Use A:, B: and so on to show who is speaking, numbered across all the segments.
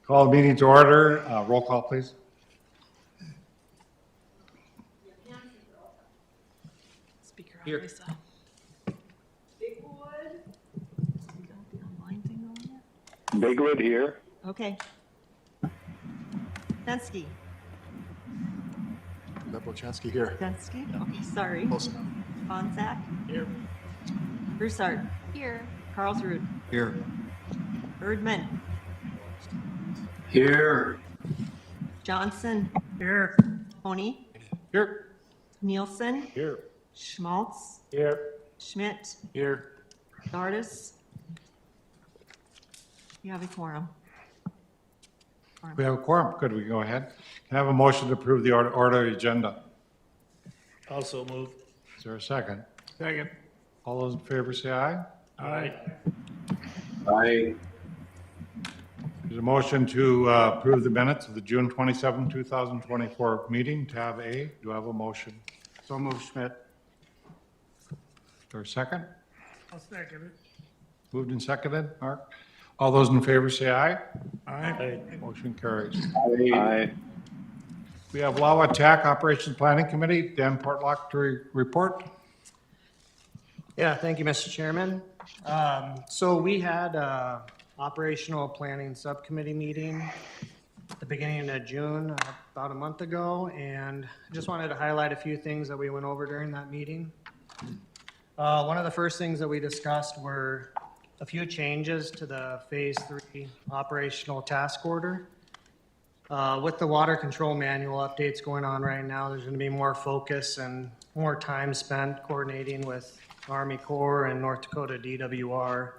A: Call the meeting to order. Roll call, please.
B: Speaker
A: Here.
B: on Lisa.
C: Bigwood.
B: You got the online thing on yet?
D: Bigwood here.
C: Okay. Fensky.
E: Lepochanski here.
C: Fensky, okay, sorry.
E: Close enough.
C: Bonsack. Here. Broussard.
B: Here.
C: Carlsrud.
A: Here.
C: Erdman.
D: Here.
C: Johnson.
A: Here.
C: Tony.
A: Here.
C: Nielsen.
A: Here.
C: Schmaltz.
A: Here.
C: Schmidt.
A: Here.
C: Dardis. You have a quorum.
A: We have a quorum. Good, we can go ahead. Can I have a motion to approve the order agenda?
F: Also move.
A: Is there a second?
F: Second.
A: All those in favor say aye.
F: Aye.
D: Aye.
A: There's a motion to approve the minutes of the June 27, 2024 meeting. Tab A, do I have a motion? So move, Schmidt. Is there a second?
F: I'll second it.
A: Moved and seconded, Mark. All those in favor say aye.
F: Aye.
A: Motion carries.
D: Aye.
A: We have Lawa TAC Operations Planning Committee. Dan Portlock to report.
G: Yeah, thank you, Mr. Chairman. So we had a operational planning subcommittee meeting at the beginning of June, about a month ago, and I just wanted to highlight a few things that we went over during that meeting. One of the first things that we discussed were a few changes to the Phase 3 operational task order. With the water control manual updates going on right now, there's going to be more focus and more time spent coordinating with Army Corps and North Dakota DWR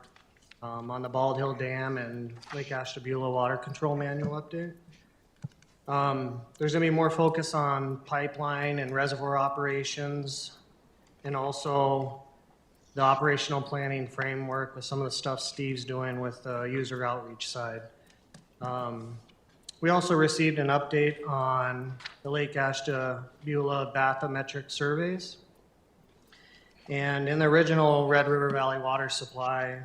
G: on the Bald Hill Dam and Lake Ashtabula water control manual update. There's going to be more focus on pipeline and reservoir operations, and also the operational planning framework with some of the stuff Steve's doing with the user outreach side. We also received an update on the Lake Ashtabula bathymetric surveys. And in the original Red River Valley water supply,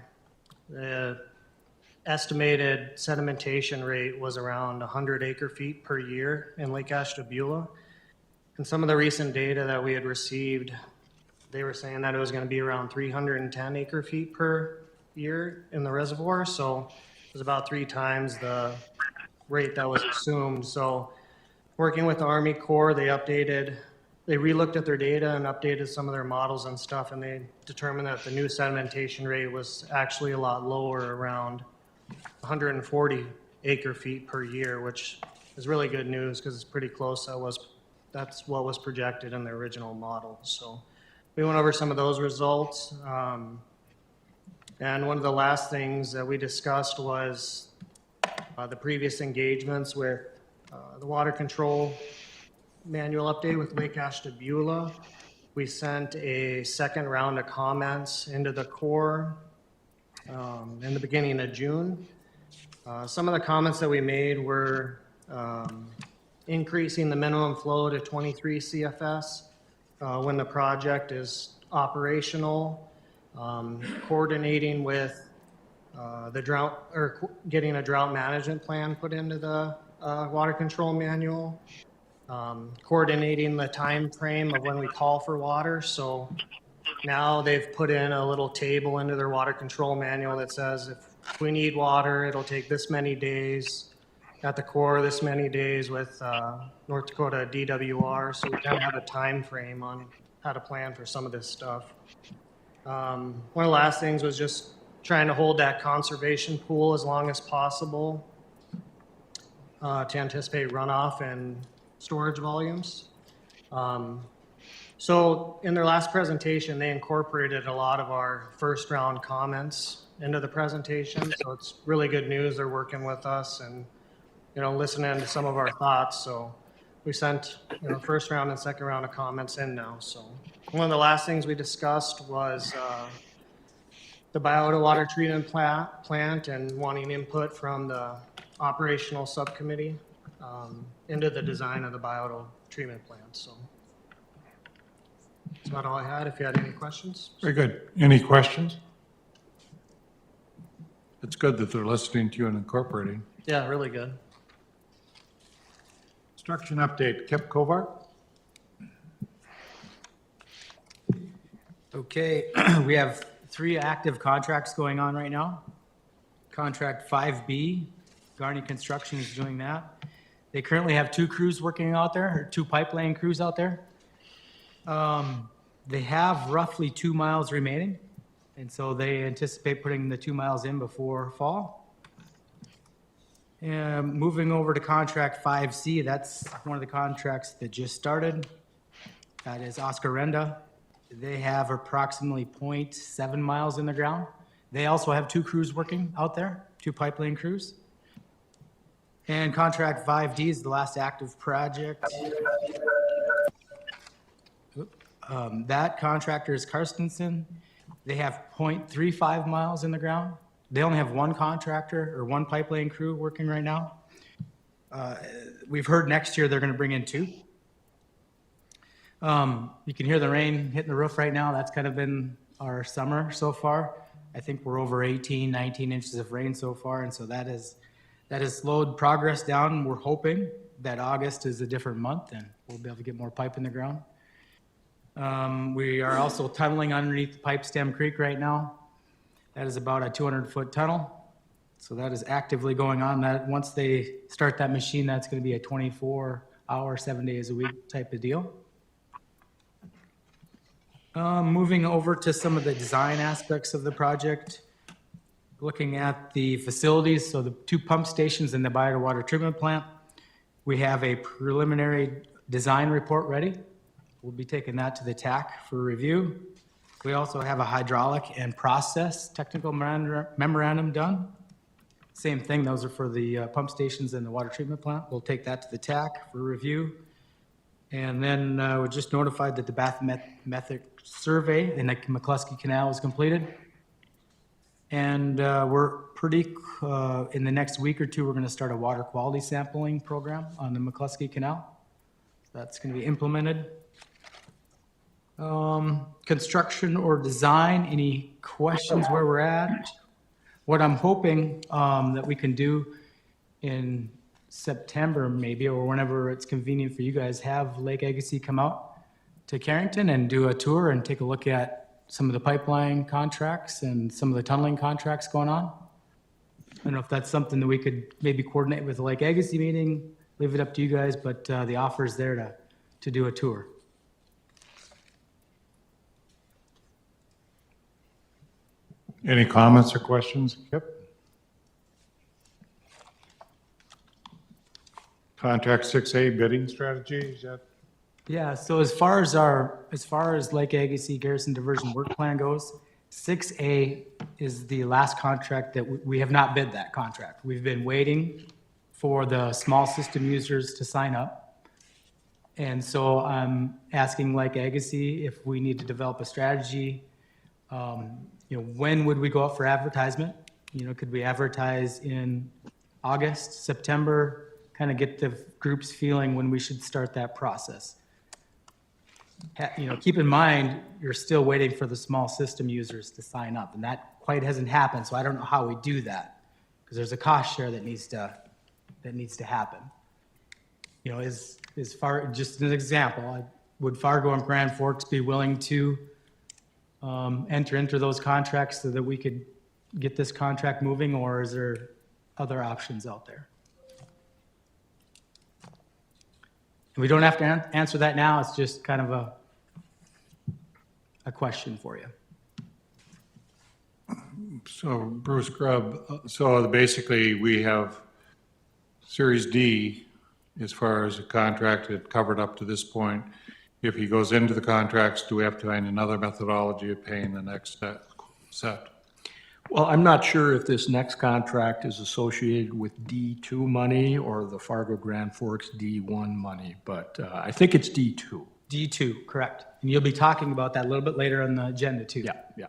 G: the estimated sedimentation rate was around 100 acre feet per year in Lake Ashtabula. And some of the recent data that we had received, they were saying that it was going to be around 310 acre feet per year in the reservoir. So it was about 3 times the rate that was assumed. So working with the Army Corps, they relooked at their data and updated some of their models and stuff, and they determined that the new sedimentation rate was actually a lot lower, around 140 acre feet per year, which is really good news because it's pretty close. That's what was projected in the original model. So we went over some of those results. And one of the last things that we discussed was the previous engagements with the water control manual update with Lake Ashtabula. We sent a second round of comments into the Corps in the beginning of June. Some of the comments that we made were increasing the minimum flow to 23 CFS when the project is operational, coordinating with the drought, or getting a drought management plan put into the water control manual, coordinating the time frame of when we call for water. So now they've put in a little table into their water control manual that says if we need water, it'll take this many days at the Corps, this many days with North Dakota DWR. So we kind of have a time frame on how to plan for some of this stuff. One of the last things was just trying to hold that conservation pool as long as possible to anticipate runoff and storage volumes. So in their last presentation, they incorporated a lot of our first round comments into the presentation. So it's really good news. They're working with us and, listening to some of our thoughts. So we sent, first round and second round of comments in now. So one of the last things we discussed was the biota water treatment plant and wanting input from the operational subcommittee into the design of the biota treatment plant. So that's about all I had. If you had any questions.
A: Very good. Any questions? It's good that they're listening to you and incorporating.
G: Yeah, really good.
A: Construction update, Kip Kovar?
E: Okay, we have 3 active contracts going on right now. Contract 5B, Garney Construction is doing that. They currently have 2 crews working out there, or 2 pipe laying crews out there. They have roughly 2 miles remaining, and so they anticipate putting the 2 miles in before fall. And moving over to contract 5C, that's one of the contracts that just started. That is Oscar Renda. They have approximately 0.7 miles in the ground. They also have 2 crews working out there, 2 pipe laying crews. And contract 5D is the last active project. That contractor is Karstensen. They have 0.35 miles in the ground. They only have 1 contractor or 1 pipe laying crew working right now. We've heard next year they're going to bring in 2. You can hear the rain hitting the roof right now. That's kind of been our summer so far. I think we're over 18, 19 inches of rain so far, and so that has slowed progress down. We're hoping that August is a different month and we'll be able to get more pipe in the ground. We are also tunneling underneath Pipe Stem Creek right now. That is about a 200-foot tunnel. So that is actively going on. That once they start that machine, that's going to be a 24-hour, 7 days a week type of deal. Moving over to some of the design aspects of the project, looking at the facilities, so the 2 pump stations and the water treatment plant. We have a preliminary design report ready. We'll be taking that to the TAC for review. We also have a hydraulic and process technical memorandum done. Same thing, those are for the pump stations and the water treatment plant. We'll take that to the TAC for review. And then we're just notified that the bathymetric survey in the McCluskey Canal is completed. And we're pretty, in the next week or 2, we're going to start a water quality sampling program on the McCluskey Canal. That's going to be implemented. Construction or design, any questions where we're at? What I'm hoping that we can do in September maybe, or whenever it's convenient for you guys, have Lake Agassiz come out to Carrington and do a tour and take a look at some of the pipeline contracts and some of the tunneling contracts going on. I don't know if that's something that we could maybe coordinate with the Lake Agassiz meeting, leave it up to you guys, but the offer is there to do a tour.
A: Any comments or questions, Kip? Contract 6A bidding strategy, is that?
E: Yeah, so as far as Lake Agassiz Garrison Diversion Work Plan goes, 6A is the last contract that we have not bid that contract. We've been waiting for the small system users to sign up. And so I'm asking Lake Agassiz if we need to develop a strategy. When would we go out for advertisement? Could we advertise in August, September, kind of get the groups feeling when we should start that process? Keep in mind, you're still waiting for the small system users to sign up, and that quite hasn't happened, so I don't know how we do that, because there's a cost share that needs to happen. As far, just an example, would Fargo and Grand Forks be willing to enter into those contracts so that we could get this contract moving, or is there other options out there? We don't have to answer that now. It's just kind of a question for you.
A: So Bruce Grubb, so basically we have Series D as far as a contract that covered up to this point. If he goes into the contracts, do we have to find another methodology of paying the next set?
H: Well, I'm not sure if this next contract is associated with D2 money or the Fargo Grand Forks D1 money, but I think it's D2.
E: D2, correct. And you'll be talking about that a little bit later on the agenda too.
H: Yeah.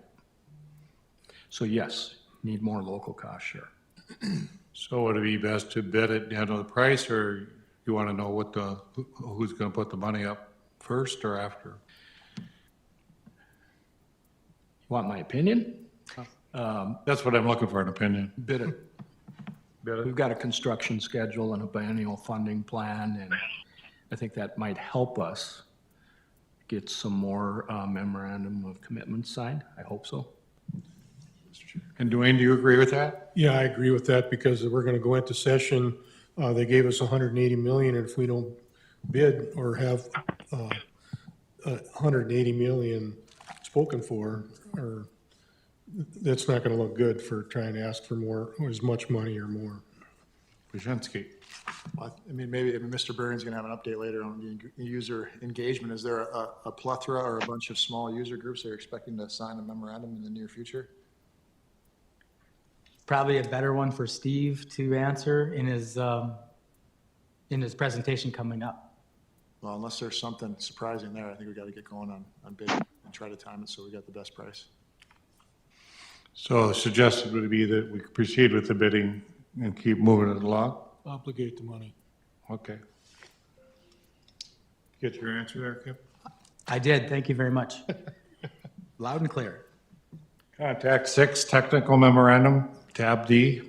H: So yes, need more local cost share.
A: So would it be best to bid it down to the price, or you want to know who's going to put the money up first or after?
H: Want my opinion?
A: That's what I'm looking for, an opinion.
H: Bid it. We've got a construction schedule and a biennial funding plan, and I think that might help us get some more memorandum of commitment signed. I hope so.
A: And Dwayne, do you agree with that?
I: Yeah, I agree with that because we're gonna go into session. They gave us 180 million, and if we don't bid or have 180 million spoken for, or that's not gonna look good for trying to ask for more, or as much money or more.
A: Krasinski.
J: Well, I mean, maybe Mr. Barron's going to have an update later on the user engagement. Is there a plethora or a bunch of small user groups that are expecting to sign a memorandum in the near future?
E: Probably a better one for Steve to answer in his presentation coming up.
J: Well, unless there's something surprising there, I think we got to get going on bidding and try to time it so we got the best price.
A: So suggested would be that we proceed with the bidding and keep moving it along?
I: Obligate the money.
A: Okay. Get your answer there, Kip?
E: I did, thank you very much. Loud and clear.
A: Contact 6, technical memorandum, tab D.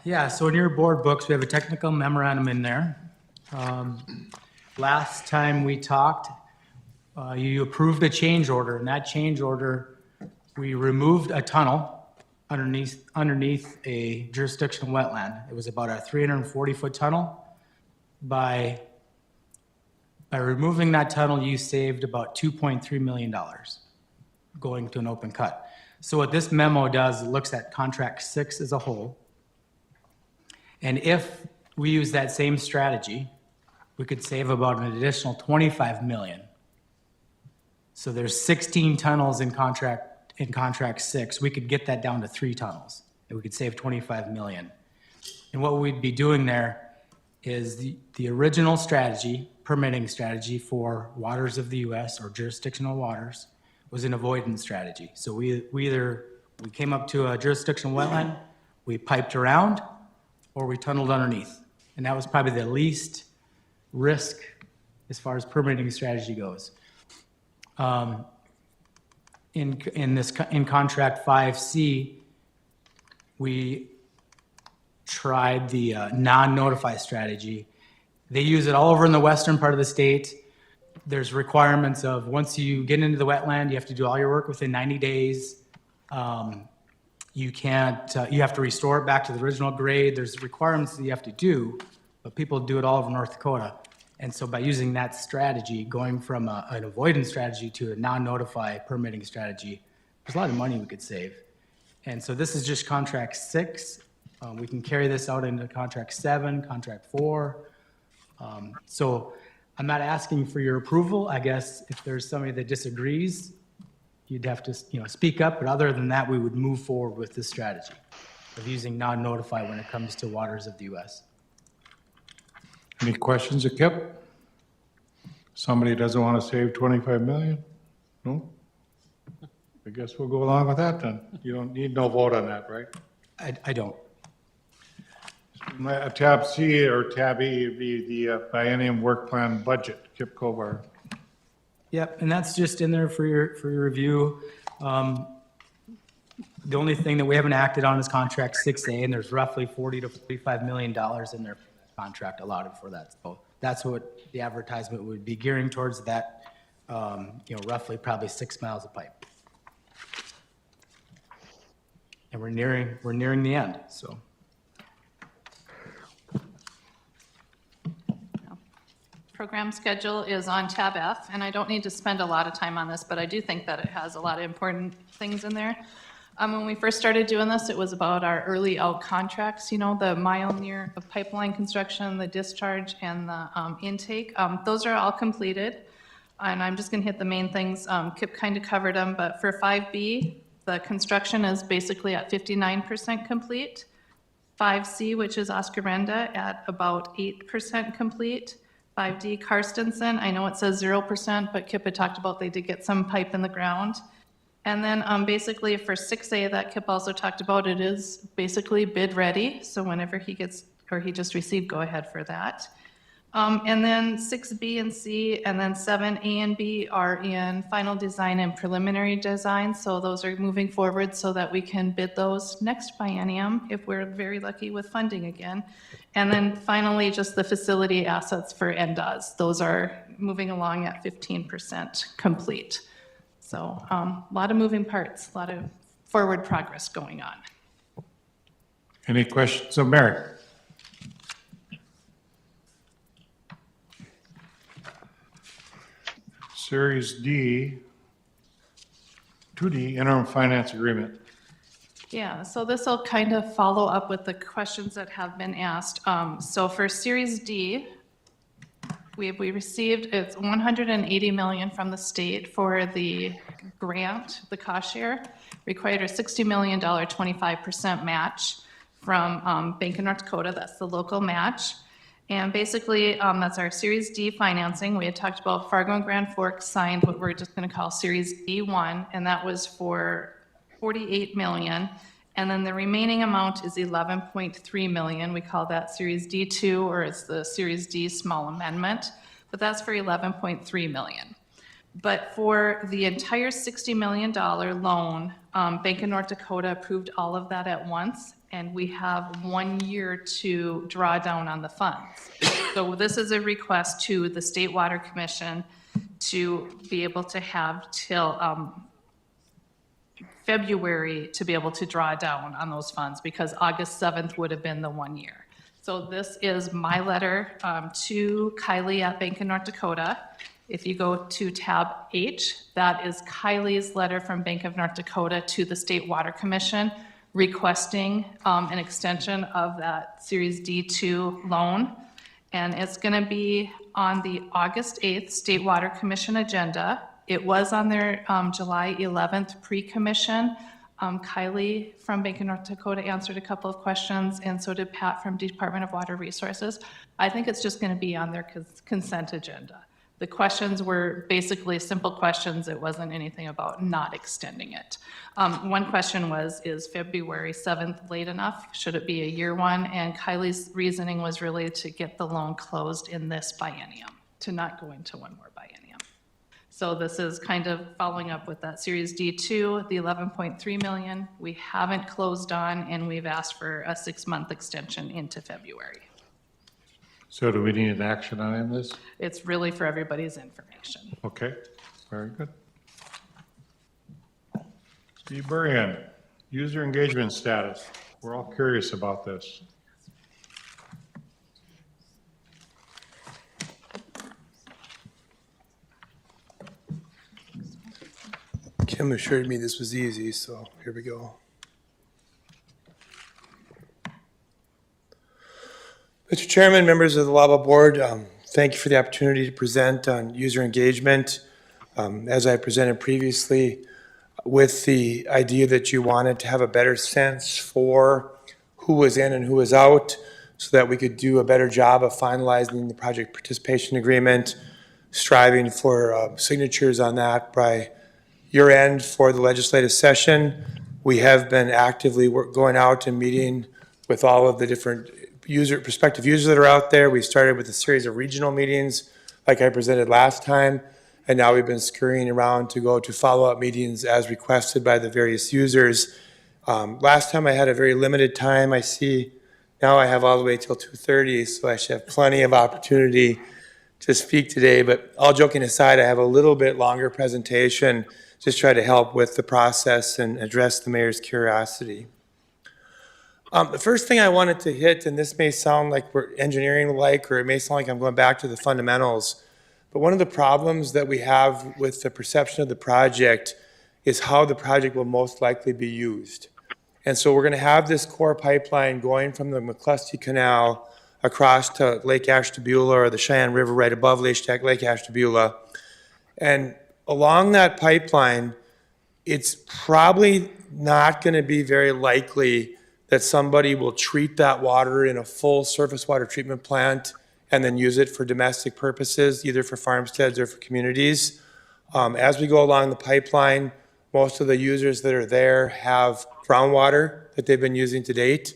E: Yeah, so in your board books, we have a technical memorandum in there. Last time we talked, you approved a change order, and that change order, we removed a tunnel underneath a jurisdictional wetland. It was about a 340-foot tunnel. By removing that tunnel, you saved about $2.3 million going to an open cut. So what this memo does, it looks at contract 6 as a whole. And if we use that same strategy, we could save about an additional 25 million. So there's 16 tunnels in contract 6. We could get that down to 3 tunnels, and we could save 25 million. And what we'd be doing there is the original strategy, permitting strategy for waters of the US or jurisdictional waters, was an avoidance strategy. So we came up to a jurisdictional wetland, we piped around, or we tunneled underneath. And that was probably the least risk as far as permitting strategy goes. In contract 5C, we tried the non-notify strategy. They use it all over in the western part of the state. There's requirements of once you get into the wetland, you have to do all your work within 90 days. You have to restore it back to the original grade. There's requirements that you have to do, but people do it all over North Dakota. And so by using that strategy, going from an avoidance strategy to a non-notify permitting strategy, there's a lot of money we could save. And so this is just contract 6. We can carry this out into contract 7, contract 4. So I'm not asking for your approval. I guess if there's somebody that disagrees, you'd have to, speak up. But other than that, we would move forward with this strategy of using non-notify when it comes to waters of the US.
A: Any questions of Kip? Somebody doesn't want to save 25 million? No? I guess we'll go along with that then. You don't need no vote on that, right?
E: I don't.
A: Tab C or tab E would be the biennium work plan budget, Kip Kovar.
E: Yep, and that's just in there for your review. The only thing that we haven't acted on is contract 6A, and there's roughly $40 to $45 million in their contract allotted for that. So that's what the advertisement would be gearing towards, that, roughly probably 6 miles of pipe. And we're nearing the end, so.
B: Program schedule is on tab F, and I don't need to spend a lot of time on this, but I do think that it has a lot of important things in there. When we first started doing this, it was about our early out contracts, the mile near of pipeline construction, the discharge, and the intake. Those are all completed, and I'm just gonna hit the main things. Kip kind of covered them, but for 5B, the construction is basically at 59% complete. 5C, which is Oscarenda, at about 8% complete. 5D, Karstensen, I know it says 0%, but Kip had talked about they did get some pipe in the ground. And then basically for 6A that Kip also talked about, it is basically bid ready. So whenever he gets, or he just received go ahead for that. And then 6B and C, and then 7A and B are in final design and preliminary design. So those are moving forward so that we can bid those next biennium if we're very lucky with funding again. And then finally, just the facility assets for NDOS. Those are moving along at 15% complete. So a lot of moving parts, a lot of forward progress going on.
A: Any questions of Mary? Series D, 2D interim finance agreement.
B: Yeah, so this will kind of follow up with the questions that have been asked. So for Series D, we received, it's 180 million from the state for the grant, the cost share, required a $60 million 25% match from Bank of North Dakota, that's the local match. And basically, that's our Series D financing. We had talked about Fargo and Grand Forks signed what we're just gonna call Series D1, and that was for 48 million. And then the remaining amount is 11.3 million. We call that Series D2, or it's the Series D small amendment, but that's for 11.3 million. But for the entire $60 million loan, Bank of North Dakota approved all of that at once, and we have 1 year to draw down on the funds. So this is a request to the State Water Commission to be able to have till February to be able to draw down on those funds, because August 7th would have been the 1 year. So this is my letter to Kylie at Bank of North Dakota. If you go to tab H, that is Kylie's letter from Bank of North Dakota to the State Water Commission requesting an extension of that Series D2 loan. And it's going to be on the August 8th State Water Commission agenda. It was on their July 11th pre-commission. Kylie from Bank of North Dakota answered a couple of questions, and so did Pat from Department of Water Resources. I think it's just going to be on their consent agenda. The questions were basically simple questions. It wasn't anything about not extending it. One question was, is February 7th late enough? Should it be a year one? And Kylie's reasoning was really to get the loan closed in this biennium, to not go into one more biennium. So this is kind of following up with that Series D2, the 11.3 million. We haven't closed on, and we've asked for a 6-month extension into February.
A: So do we need an action on any of this?
B: It's really for everybody's information.
A: Okay, very good. Steve Burian, user engagement status. We're all curious about this.
K: Kim assured me this was easy, so here we go. Mr. Chairman, members of the LABA Board, thank you for the opportunity to present on user engagement. As I presented previously, with the idea that you wanted to have a better sense for who was in and who was out, so that we could do a better job of finalizing the project participation agreement, striving for signatures on that by year end for the legislative session. We have been actively going out and meeting with all of the different prospective users that are out there. We started with a series of regional meetings like I presented last time, and now we've been scurrying around to go to follow-up meetings as requested by the various users. Last time I had a very limited time. I see now I have all the way till 2:30, so I should have plenty of opportunity to speak today. But all joking aside, I have a little bit longer presentation, just try to help with the process and address the mayor's curiosity. The first thing I wanted to hit, and this may sound like we're engineering-like, or it may sound like I'm going back to the fundamentals, but one of the problems that we have with the perception of the project is how the project will most likely be used. And so we're going to have this core pipeline going from the McClusky Canal across to Lake Ashtabula, or the Cheyenne River right above Lake Ashtabula. And along that pipeline, it's probably not going to be very likely that somebody will treat that water in a full surface water treatment plant and then use it for domestic purposes, either for farmsteads or for communities. As we go along the pipeline, most of the users that are there have groundwater that they've been using to date.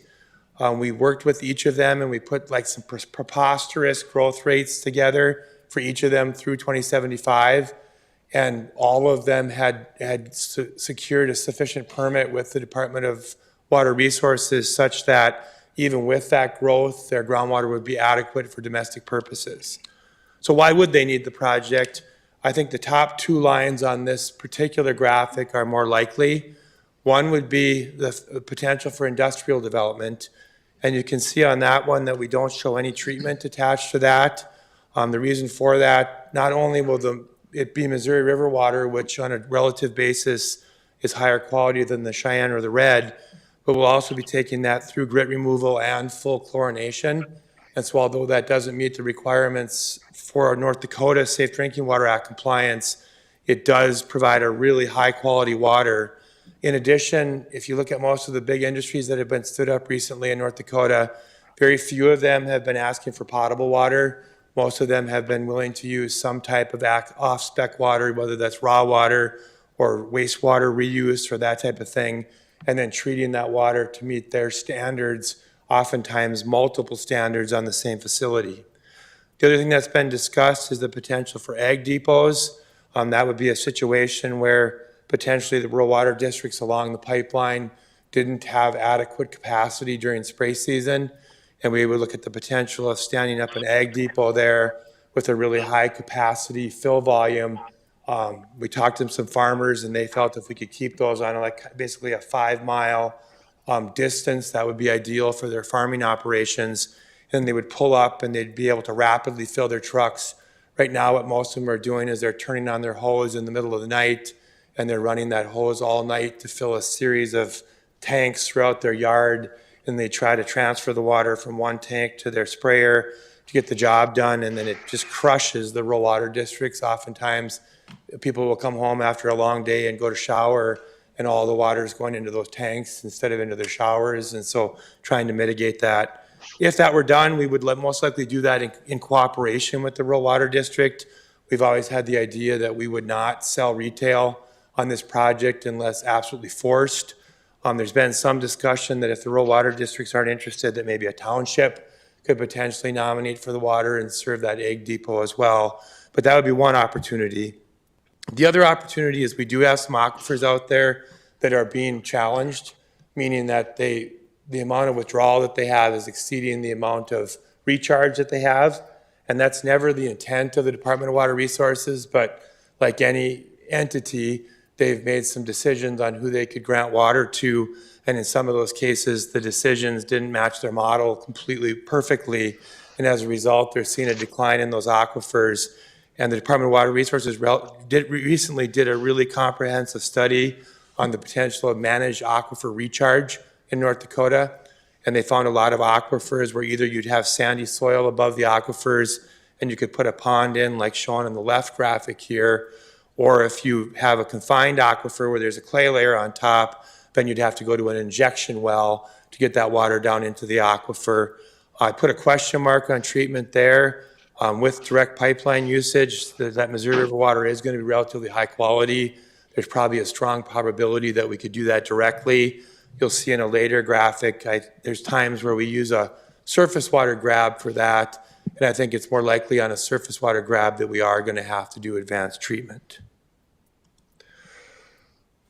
K: We worked with each of them and we put like some preposterous growth rates together for each of them through 2075. And all of them had secured a sufficient permit with the Department of Water Resources such that even with that growth, their groundwater would be adequate for domestic purposes. So why would they need the project? I think the top two lines on this particular graphic are more likely. One would be the potential for industrial development. And you can see on that one that we don't show any treatment attached to that. The reason for that, not only will it be Missouri River water, which on a relative basis is higher quality than the Cheyenne or the Red, but we'll also be taking that through grit removal and full chlorination. And so although that doesn't meet the requirements for North Dakota Safe Drinking Water Act compliance, it does provide a really high quality water. In addition, if you look at most of the big industries that have been stood up recently in North Dakota, very few of them have been asking for potable water. Most of them have been willing to use some type of off-spec water, whether that's raw water or wastewater reuse or that type of thing, and then treating that water to meet their standards, oftentimes multiple standards on the same facility. The other thing that's been discussed is the potential for ag depots. That would be a situation where potentially the rural water districts along the pipeline didn't have adequate capacity during spray season, and we would look at the potential of standing up an ag depot there with a really high capacity fill volume. We talked to some farmers and they felt if we could keep those on like basically a 5-mile distance, that would be ideal for their farming operations. And they would pull up and they'd be able to rapidly fill their trucks. Right now, what most of them are doing is they're turning on their hose in the middle of the night and they're running that hose all night to fill a series of tanks throughout their yard. And they try to transfer the water from one tank to their sprayer to get the job done. And then it just crushes the rural water districts. Oftentimes, people will come home after a long day and go to shower and all the water is going into those tanks instead of into their showers. And so trying to mitigate that. If that were done, we would most likely do that in cooperation with the rural water district. We've always had the idea that we would not sell retail on this project unless absolutely forced. There's been some discussion that if the rural water districts aren't interested, that maybe a township could potentially nominate for the water and serve that ag depot as well. But that would be one opportunity. The other opportunity is we do have some aquifers out there that are being challenged, meaning that the amount of withdrawal that they have is exceeding the amount of recharge that they have. And that's never the intent of the Department of Water Resources, but like any entity, they've made some decisions on who they could grant water to. And in some of those cases, the decisions didn't match their model completely perfectly. And as a result, they're seeing a decline in those aquifers. And the Department of Water Resources recently did a really comprehensive study on the potential of managed aquifer recharge in North Dakota. And they found a lot of aquifers where either you'd have sandy soil above the aquifers and you could put a pond in like shown in the left graphic here. Or if you have a confined aquifer where there's a clay layer on top, then you'd have to go to an injection well to get that water down into the aquifer. I put a question mark on treatment there. With direct pipeline usage, that Missouri River water is going to be relatively high quality. There's probably a strong probability that we could do that directly. You'll see in a later graphic, there's times where we use a surface water grab for that, and I think it's more likely on a surface water grab that we are going to have to do advanced treatment.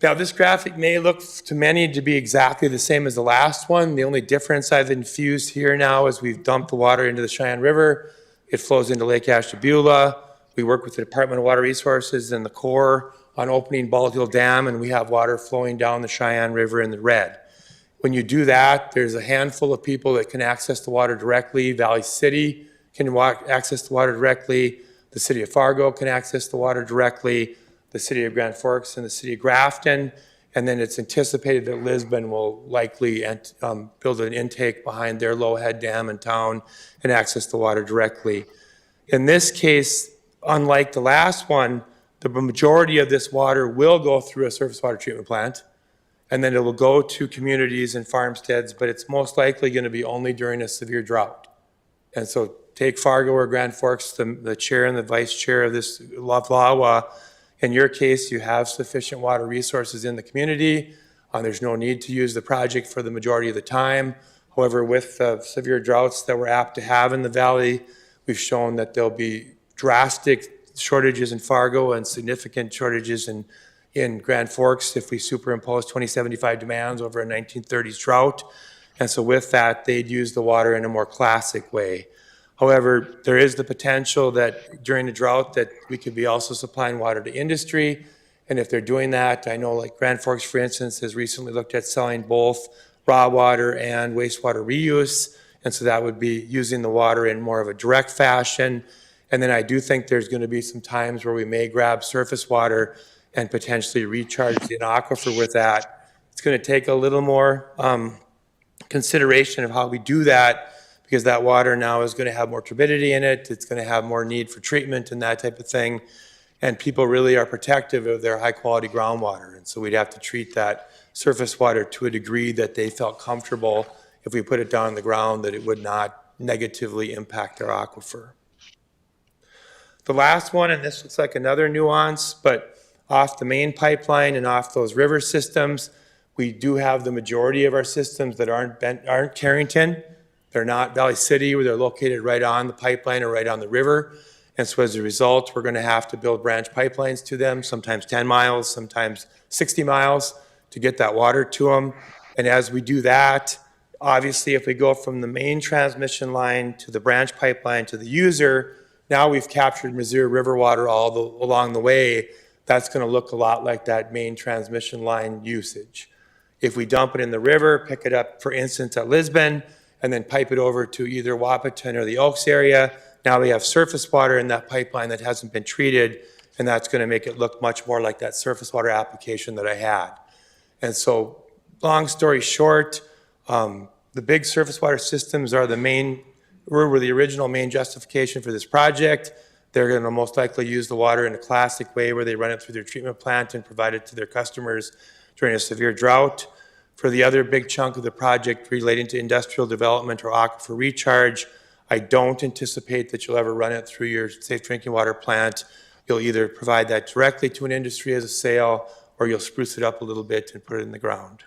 K: Now, this graphic may look to many to be exactly the same as the last one. The only difference I've infused here now is we've dumped the water into the Cheyenne River. It flows into Lake Ashtabula. We work with the Department of Water Resources and the Corps on opening Bald Hill Dam, and we have water flowing down the Cheyenne River in the red. When you do that, there's a handful of people that can access the water directly. Valley City can access the water directly. The city of Fargo can access the water directly. The city of Grand Forks and the city of Grafton. And then it's anticipated that Lisbon will likely build an intake behind their Lowhead Dam in town and access the water directly. In this case, unlike the last one, the majority of this water will go through a surface water treatment plant, and then it will go to communities and farmsteads, but it's most likely going to be only during a severe drought. And so take Fargo or Grand Forks, the chair and the vice chair of this LAWA. In your case, you have sufficient water resources in the community. There's no need to use the project for the majority of the time. However, with the severe droughts that we're apt to have in the valley, we've shown that there'll be drastic shortages in Fargo and significant shortages in Grand Forks if we superimpose 2075 demands over a 1930s drought. And so with that, they'd use the water in a more classic way. However, there is the potential that during the drought that we could be also supplying water to industry. And if they're doing that, I know like Grand Forks, for instance, has recently looked at selling both raw water and wastewater reuse. And so that would be using the water in more of a direct fashion. And then I do think there's going to be some times where we may grab surface water and potentially recharge the aquifer with that. It's going to take a little more consideration of how we do that, because that water now is going to have more turbidity in it. It's going to have more need for treatment and that type of thing. And people really are protective of their high quality groundwater. And so we'd have to treat that surface water to a degree that they felt comfortable if we put it down on the ground that it would not negatively impact their aquifer. The last one, and this looks like another nuance, but off the main pipeline and off those river systems, we do have the majority of our systems that aren't Carrington. They're not Valley City, where they're located right on the pipeline or right on the river. And so as a result, we're going to have to build branch pipelines to them, sometimes 10 miles, sometimes 60 miles to get that water to them. And as we do that, obviously, if we go from the main transmission line to the branch pipeline to the user, now we've captured Missouri River water along the way. That's going to look a lot like that main transmission line usage. If we dump it in the river, pick it up, for instance, at Lisbon, and then pipe it over to either Wapaton or the Oaks area, now we have surface water in that pipeline that hasn't been treated, and that's going to make it look much more like that surface water application that I had. And so, long story short, the big surface water systems are were the original main justification for this project. They're going to most likely use the water in a classic way where they run it through their treatment plant and provide it to their customers during a severe drought. For the other big chunk of the project relating to industrial development or aquifer recharge, I don't anticipate that you'll ever run it through your safe drinking water plant. You'll either provide that directly to an industry as a sale, or you'll spruce it up a little bit and put it in the ground.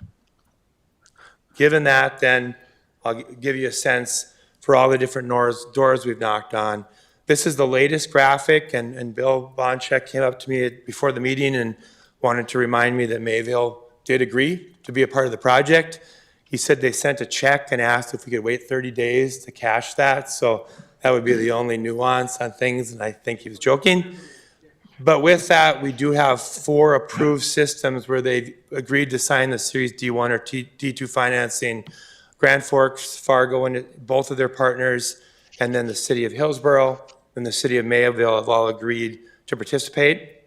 K: Given that, then I'll give you a sense for all the different doors we've knocked on. This is the latest graphic, and Bill Bonchek came up to me before the meeting and wanted to remind me that Mayville did agree to be a part of the project. He said they sent a check and asked if we could wait 30 days to cash that, so that would be the only nuance on things, and I think he was joking. But with that, we do have 4 approved systems where they've agreed to sign the Series D1 or D2 financing. Grand Forks, Fargo, and both of their partners, and then the city of Hillsborough and the city of Mayville have all agreed to participate.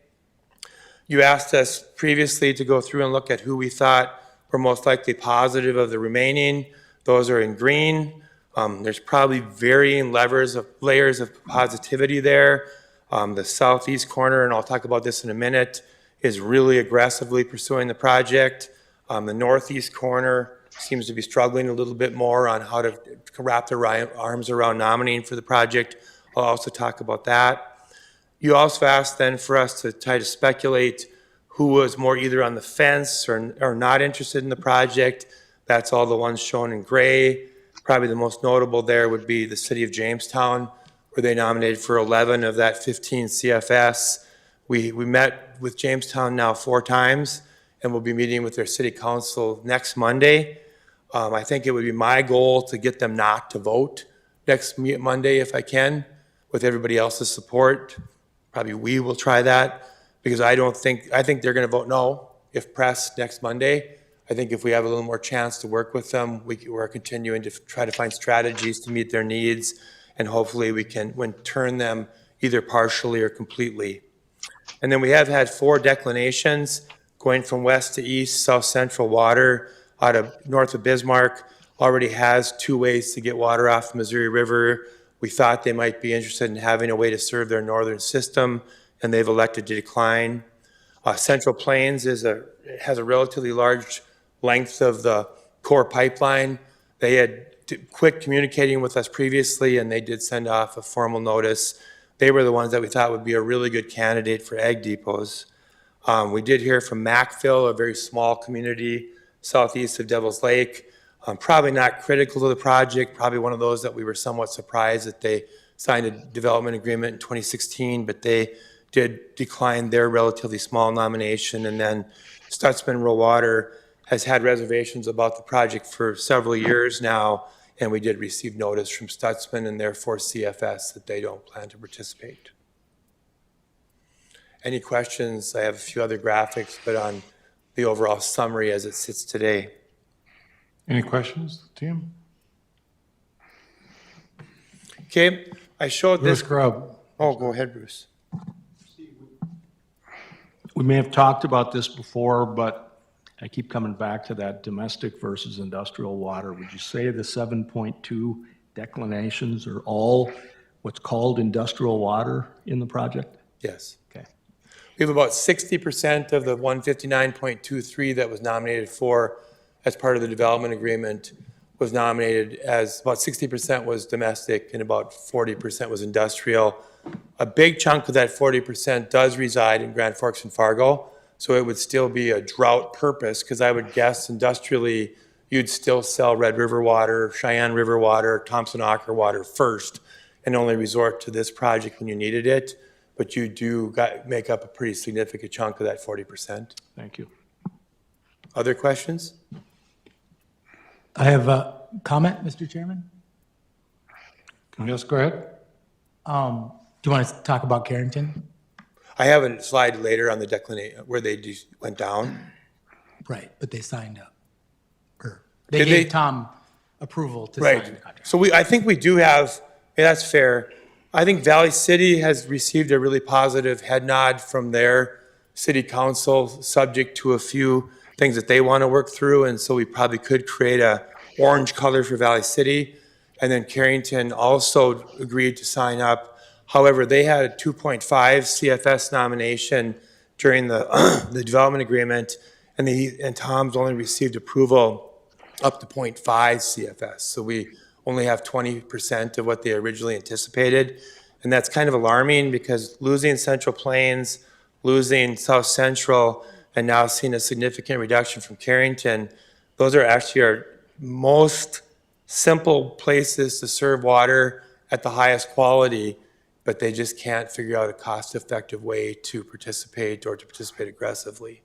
K: You asked us previously to go through and look at who we thought were most likely positive of the remaining. Those are in green. There's probably varying layers of positivity there. The southeast corner, and I'll talk about this in a minute, is really aggressively pursuing the project. The northeast corner seems to be struggling a little bit more on how to wrap their arms around nominating for the project. I'll also talk about that. You also asked then for us to try to speculate who was more either on the fence or not interested in the project. That's all the ones shown in gray. Probably the most notable there would be the city of Jamestown, where they nominated for 11 of that 15 CFS. We met with Jamestown now 4 times, and we'll be meeting with their city council next Monday. I think it would be my goal to get them not to vote next Monday if I can, with everybody else's support. Probably we will try that, because I think they're going to vote no if pressed next Monday. I think if we have a little more chance to work with them, we're continuing to try to find strategies to meet their needs, and hopefully we can turn them either partially or completely. And then we have had 4 declinations going from west to east. South Central Water out of north of Bismarck already has 2 ways to get water off the Missouri River. We thought they might be interested in having a way to serve their northern system, and they've elected to decline. Central Plains has a relatively large length of the core pipeline. They had quit communicating with us previously, and they did send off a formal notice. They were the ones that we thought would be a really good candidate for ag depots. We did hear from Macville, a very small community southeast of Devil's Lake. Probably not critical to the project, probably one of those that we were somewhat surprised that they signed a development agreement in 2016, but they did decline their relatively small nomination. And then Stutzman Rural Water has had reservations about the project for several years now, and we did receive notice from Stutzman and therefore CFS that they don't plan to participate. Any questions? I have a few other graphics, but on the overall summary as it sits today.
A: Any questions, team?
K: Okay, I showed
A: Bruce
K: this.
A: Grubb.
K: Oh, go ahead, Bruce.
H: We may have talked about this before, but I keep coming back to that domestic versus industrial water. Would you say the 7.2 declinations are all what's called industrial water in the project?
K: Yes.
H: Okay.
K: We have about 60% of the 159.23 that was nominated for as part of the development agreement was nominated as about 60% was domestic and about 40% was industrial. A big chunk of that 40% does reside in Grand Forks and Fargo, so it would still be a drought purpose, because I would guess industrially you'd still sell Red River water, Cheyenne River water, Thompson Ocker water first, and only resort to this project when you needed it. But you do make up a pretty significant chunk of that 40%.
H: Thank you.
K: Other questions?
E: I have a comment, Mr. Chairman.
A: Yes, go ahead.
E: Do you want to talk about Carrington?
K: I have a slide later on the declination where they just went down.
E: Right, but they signed up. Or they
K: Did
E: gave
K: they?
E: Tom approval to sign the
K: Right.
E: contract.
K: So I think we do have, yeah, that's fair. I think Valley City has received a really positive head nod from their city council, subject to a few things that they want to work through. And so we probably could create a orange color for Valley City. And then Carrington also agreed to sign up. However, they had a 2.5 CFS nomination during the, the development agreement, and Tom's only received approval up to 0.5 CFS. So we only have 20% of what they originally anticipated. And that's kind of alarming, because losing Central Plains, losing South Central, and now seeing a significant reduction from Carrington, those are actually our most simple places to serve water at the highest quality, but they just can't figure out a cost-effective way to participate or to participate aggressively.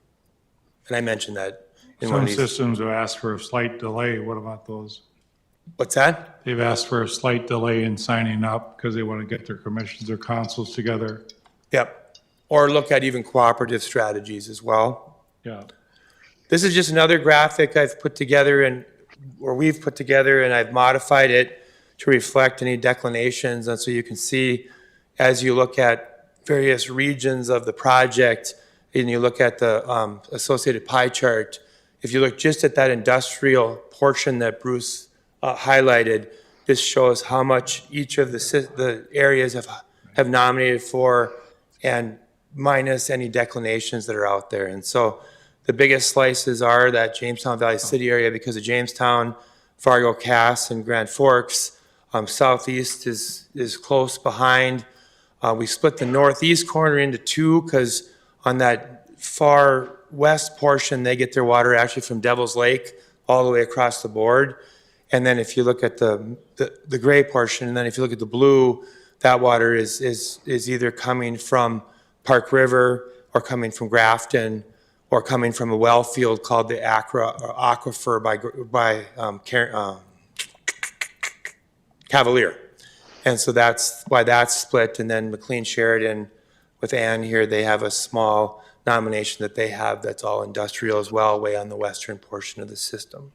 K: And I mentioned that in one
A: Some
K: of these.
A: systems have asked for a slight delay. What about those?
K: What's that?
A: They've asked for a slight delay in signing up because they want to get their commissions or councils together.
K: Yep. Or look at even cooperative strategies as well.
A: Yeah.
K: This is just another graphic I've put together or we've put together, and I've modified it to reflect any declinations. And so you can see, as you look at various regions of the project and you look at the associated pie chart, if you look just at that industrial portion that Bruce highlighted, this shows how much each of the areas have nominated for, and minus any declinations that are out there. And so the biggest slices are that Jamestown Valley City area because of Jamestown, Fargo, Cass, and Grand Forks. Southeast is close behind. We split the northeast corner into two because on that far west portion, they get their water actually from Devil's Lake all the way across the board. And then if you look at the gray portion, and then if you look at the blue, that water is either coming from Park River or coming from Grafton or coming from a well field called the Aquifer by Cavalier. And so that's why that's split. And then McLean Sheridan with Ann here, they have a small nomination that they have that's all industrial as well, way on the western portion of the system.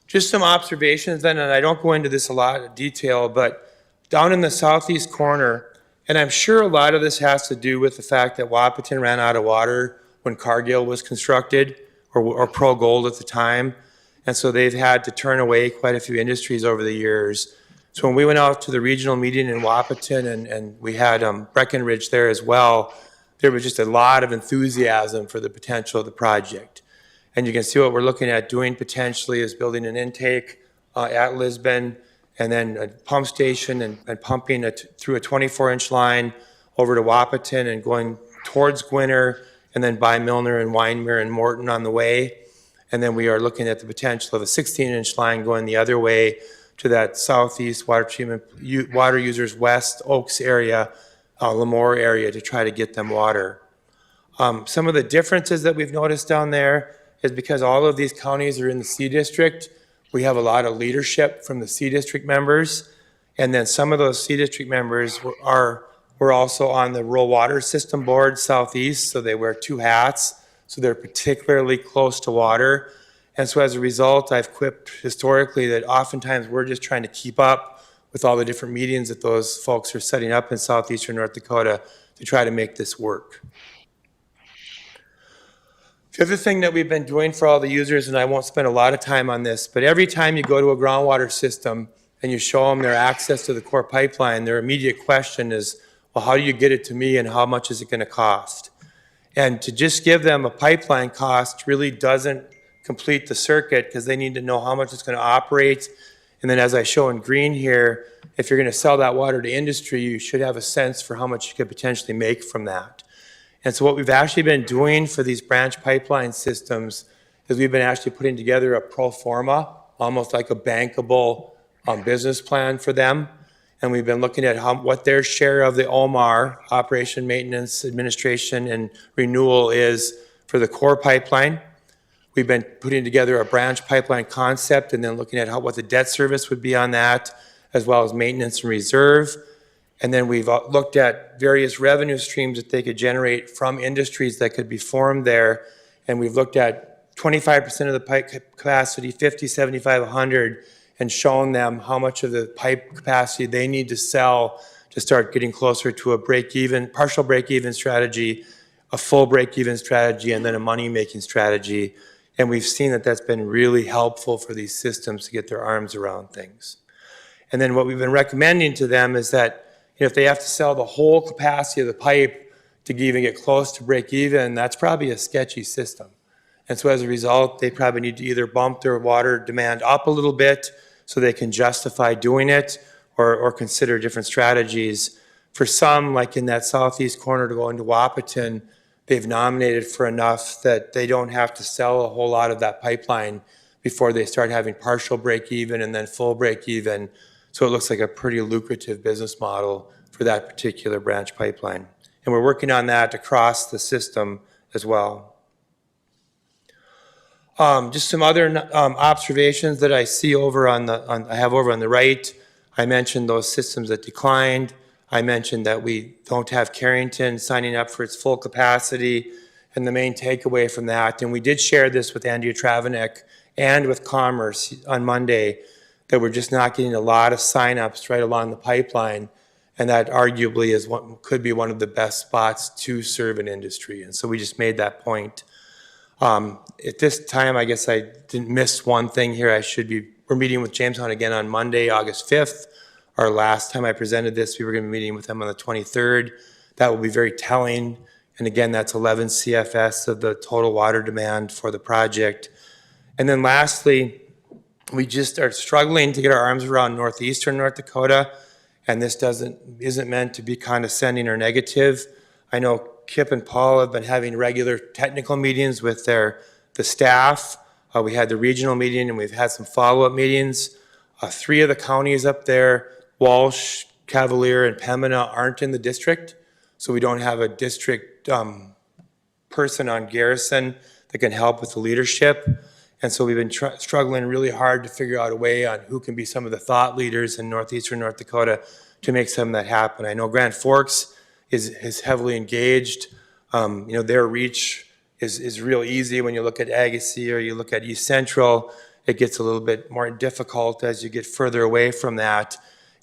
K: Just some observations then, and I don't go into this a lot of detail, but down in the southeast corner, and I'm sure a lot of this has to do with the fact that Wahpeton ran out of water when Cargill was constructed, or Pro Gold at the time. And so they've had to turn away quite a few industries over the years. So when we went out to the regional meeting in Wahpeton, and we had Breckenridge there as well, there was just a lot of enthusiasm for the potential of the project. And you can see what we're looking at doing potentially is building an intake at Lisbon, and then a pump station and pumping it through a 24-inch line over to Wahpeton and going towards Gwinner, and then by Milner and Winemere and Morton on the way. And then we are looking at the potential of a 16-inch line going the other way to that southeast water users west Oaks area, Lemoore area, to try to get them water. Some of the differences that we've noticed down there is because all of these counties are in the C district, we have a lot of leadership from the C district members. And then some of those C district members were also on the Rural Water System Board Southeast, so they wear two hats. So they're particularly close to water. And so as a result, I've quipped historically that oftentimes we're just trying to keep up with all the different meetings that those folks are setting up in southeastern North Dakota to try to make this work. The other thing that we've been doing for all the users, and I won't spend a lot of time on this, but every time you go to a groundwater system and you show them their access to the core pipeline, their immediate question is, well, how do you get it to me and how much is it going to cost? And to just give them a pipeline cost really doesn't complete the circuit because they need to know how much it's going to operate. And then as I show in green here, if you're going to sell that water to industry, you should have a sense for how much you could potentially make from that. And so what we've actually been doing for these branch pipeline systems is we've been actually putting together a pro forma, almost like a bankable business plan for them. And we've been looking at what their share of the OMAR, operation, maintenance, administration, and renewal is for the core pipeline. We've been putting together a branch pipeline concept and then looking at what the debt service would be on that, as well as maintenance and reserve. And then we've looked at various revenue streams that they could generate from industries that could be formed there. And we've looked at 25% of the pipe capacity, 50, 75, 100, and shown them how much of the pipe capacity they need to sell to start getting closer to a break-even, partial break-even strategy, a full break-even strategy, and then a money-making strategy. And we've seen that that's been really helpful for these systems to get their arms around things. And then what we've been recommending to them is that if they have to sell the whole capacity of the pipe to even get close to break-even, that's probably a sketchy system. And so as a result, they probably need to either bump their water demand up a little bit so they can justify doing it or consider different strategies. For some, like in that southeast corner to go into Wapaton, they've nominated for enough that they don't have to sell a whole lot of that pipeline before they start having partial break even and then full break even. So it looks like a pretty lucrative business model for that particular branch pipeline. And we're working on that across the system as well. Just some other observations that I see over I have over on the right. I mentioned those systems that declined. I mentioned that we don't have Carrington signing up for its full capacity and the main takeaway from that. And we did share this with Andrea Travanek and with Commerce on Monday that we're just not getting a lot of signups right along the pipeline. And that arguably is could be one of the best spots to serve an industry. And so we just made that point. At this time, I guess I didn't miss one thing here. We're meeting with Jamestown again on Monday, August 5th. Our last time I presented this, we were going to be meeting with them on the 23rd. That will be very telling. And again, that's 11 CFS of the total water demand for the project. And then lastly, we just are struggling to get our arms around northeastern North Dakota. And this isn't meant to be condescending or negative. I know Kip and Paul have been having regular technical meetings with the staff. We had the regional meeting and we've had some follow-up meetings. 3 of the counties up there, Walsh, Cavalier, and Pembina, aren't in the district. So we don't have a district person on Garrison that can help with the leadership. And so we've been struggling really hard to figure out a way on who can be some of the thought leaders in northeastern North Dakota to make some of that happen. I know Grand Forks is heavily engaged. Their reach is real easy when you look at Agassiz or you look at East Central. It gets a little bit more difficult as you get further away from that.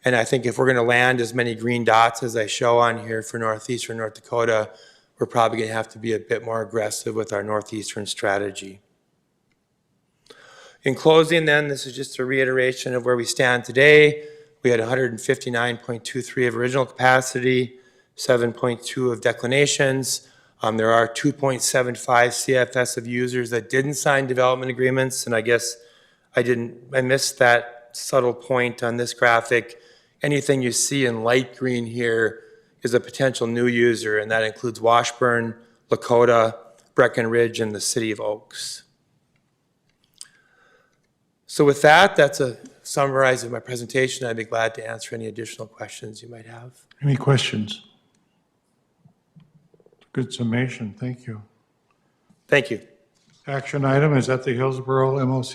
K: And I think if we're going to land as many green dots as I show on here for northeastern North Dakota, we're probably going to have to be a bit more aggressive with our northeastern strategy. In closing then, this is just a reiteration of where we stand today. We had 159.23 of original capacity, 7.2 of declinations. There are 2.75 CFS of users that didn't sign development agreements, and I guess I missed that subtle point on this graphic. Anything you see in light green here is a potential new user, and that includes Washburn, Lakota, Breckenridge, and the city of Oaks. So with that, that's a summarize of my presentation. I'd be glad to answer any additional questions you might have.
A: Any questions? Good summation, thank you.
K: Thank you.
A: Action item, is that the Hillsborough MOC?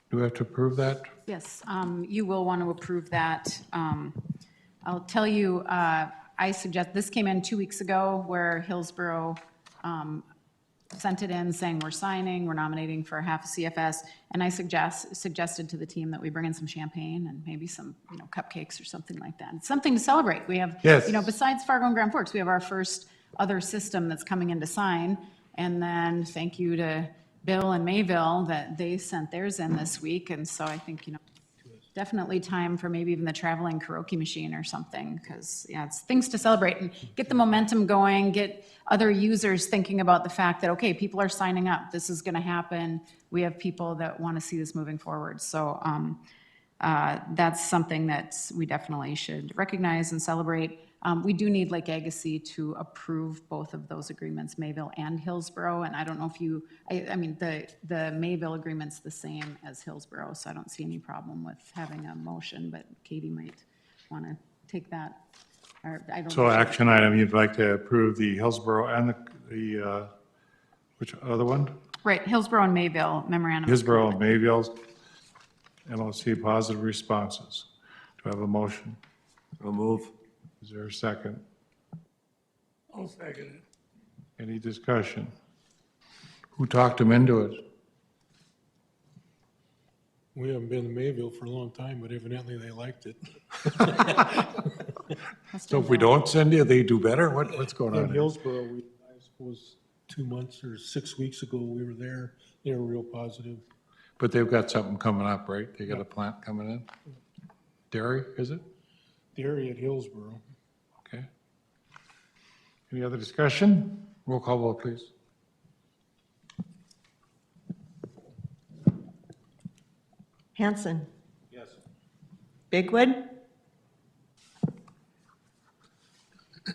A: Do we have to approve that?
L: Yes, you will want to approve that. I'll tell you, I suggest, this came in 2 weeks ago where Hillsborough sent it in saying we're signing, we're nominating for half a CFS, and I suggested to the team that we bring in some champagne and maybe some, cupcakes or something like that. It's something to celebrate. We have,
A: Yes.
L: besides Fargo and Grand Forks, we have our first other system that's coming in to sign. And then thank you to Bill and Mayville that they sent theirs in this week. And so I think, definitely time for maybe even the traveling karaoke machine or something, because, it's things to celebrate and get the momentum going, get other users thinking about the fact that, okay, people are signing up, this is going to happen, we have people that want to see this moving forward. So that's something that we definitely should recognize and celebrate. We do need Lake Agassiz to approve both of those agreements, Mayville and Hillsborough, and I don't know if you, I mean, the Mayville agreement's the same as Hillsborough, so I don't see any problem with having a motion, but Katie might want to take that, or I don't.
A: So action item, you'd like to approve the Hillsborough and the which other one?
L: Right, Hillsborough and Mayville memorandum.
A: Hillsborough and Mayville's MOC positive responses. Do I have a motion?
H: I'll move.
A: Is there a second?
F: I'll second it.
A: Any discussion? Who talked them into it?
I: We haven't been to Mayville for a long time, but evidently they liked it.
A: So if we don't send you, they do better? What's going on
I: In
A: here?
I: Hillsborough, I suppose 2 months or 6 weeks ago, we were there. They were real positive.
A: But they've got something coming up, right? They got a plant coming in? Dairy, is it?
I: Dairy at Hillsborough.
A: Okay. Any other discussion? Roll call vote, please.
C: Hanson.
A: Yes.
C: Bigwood. I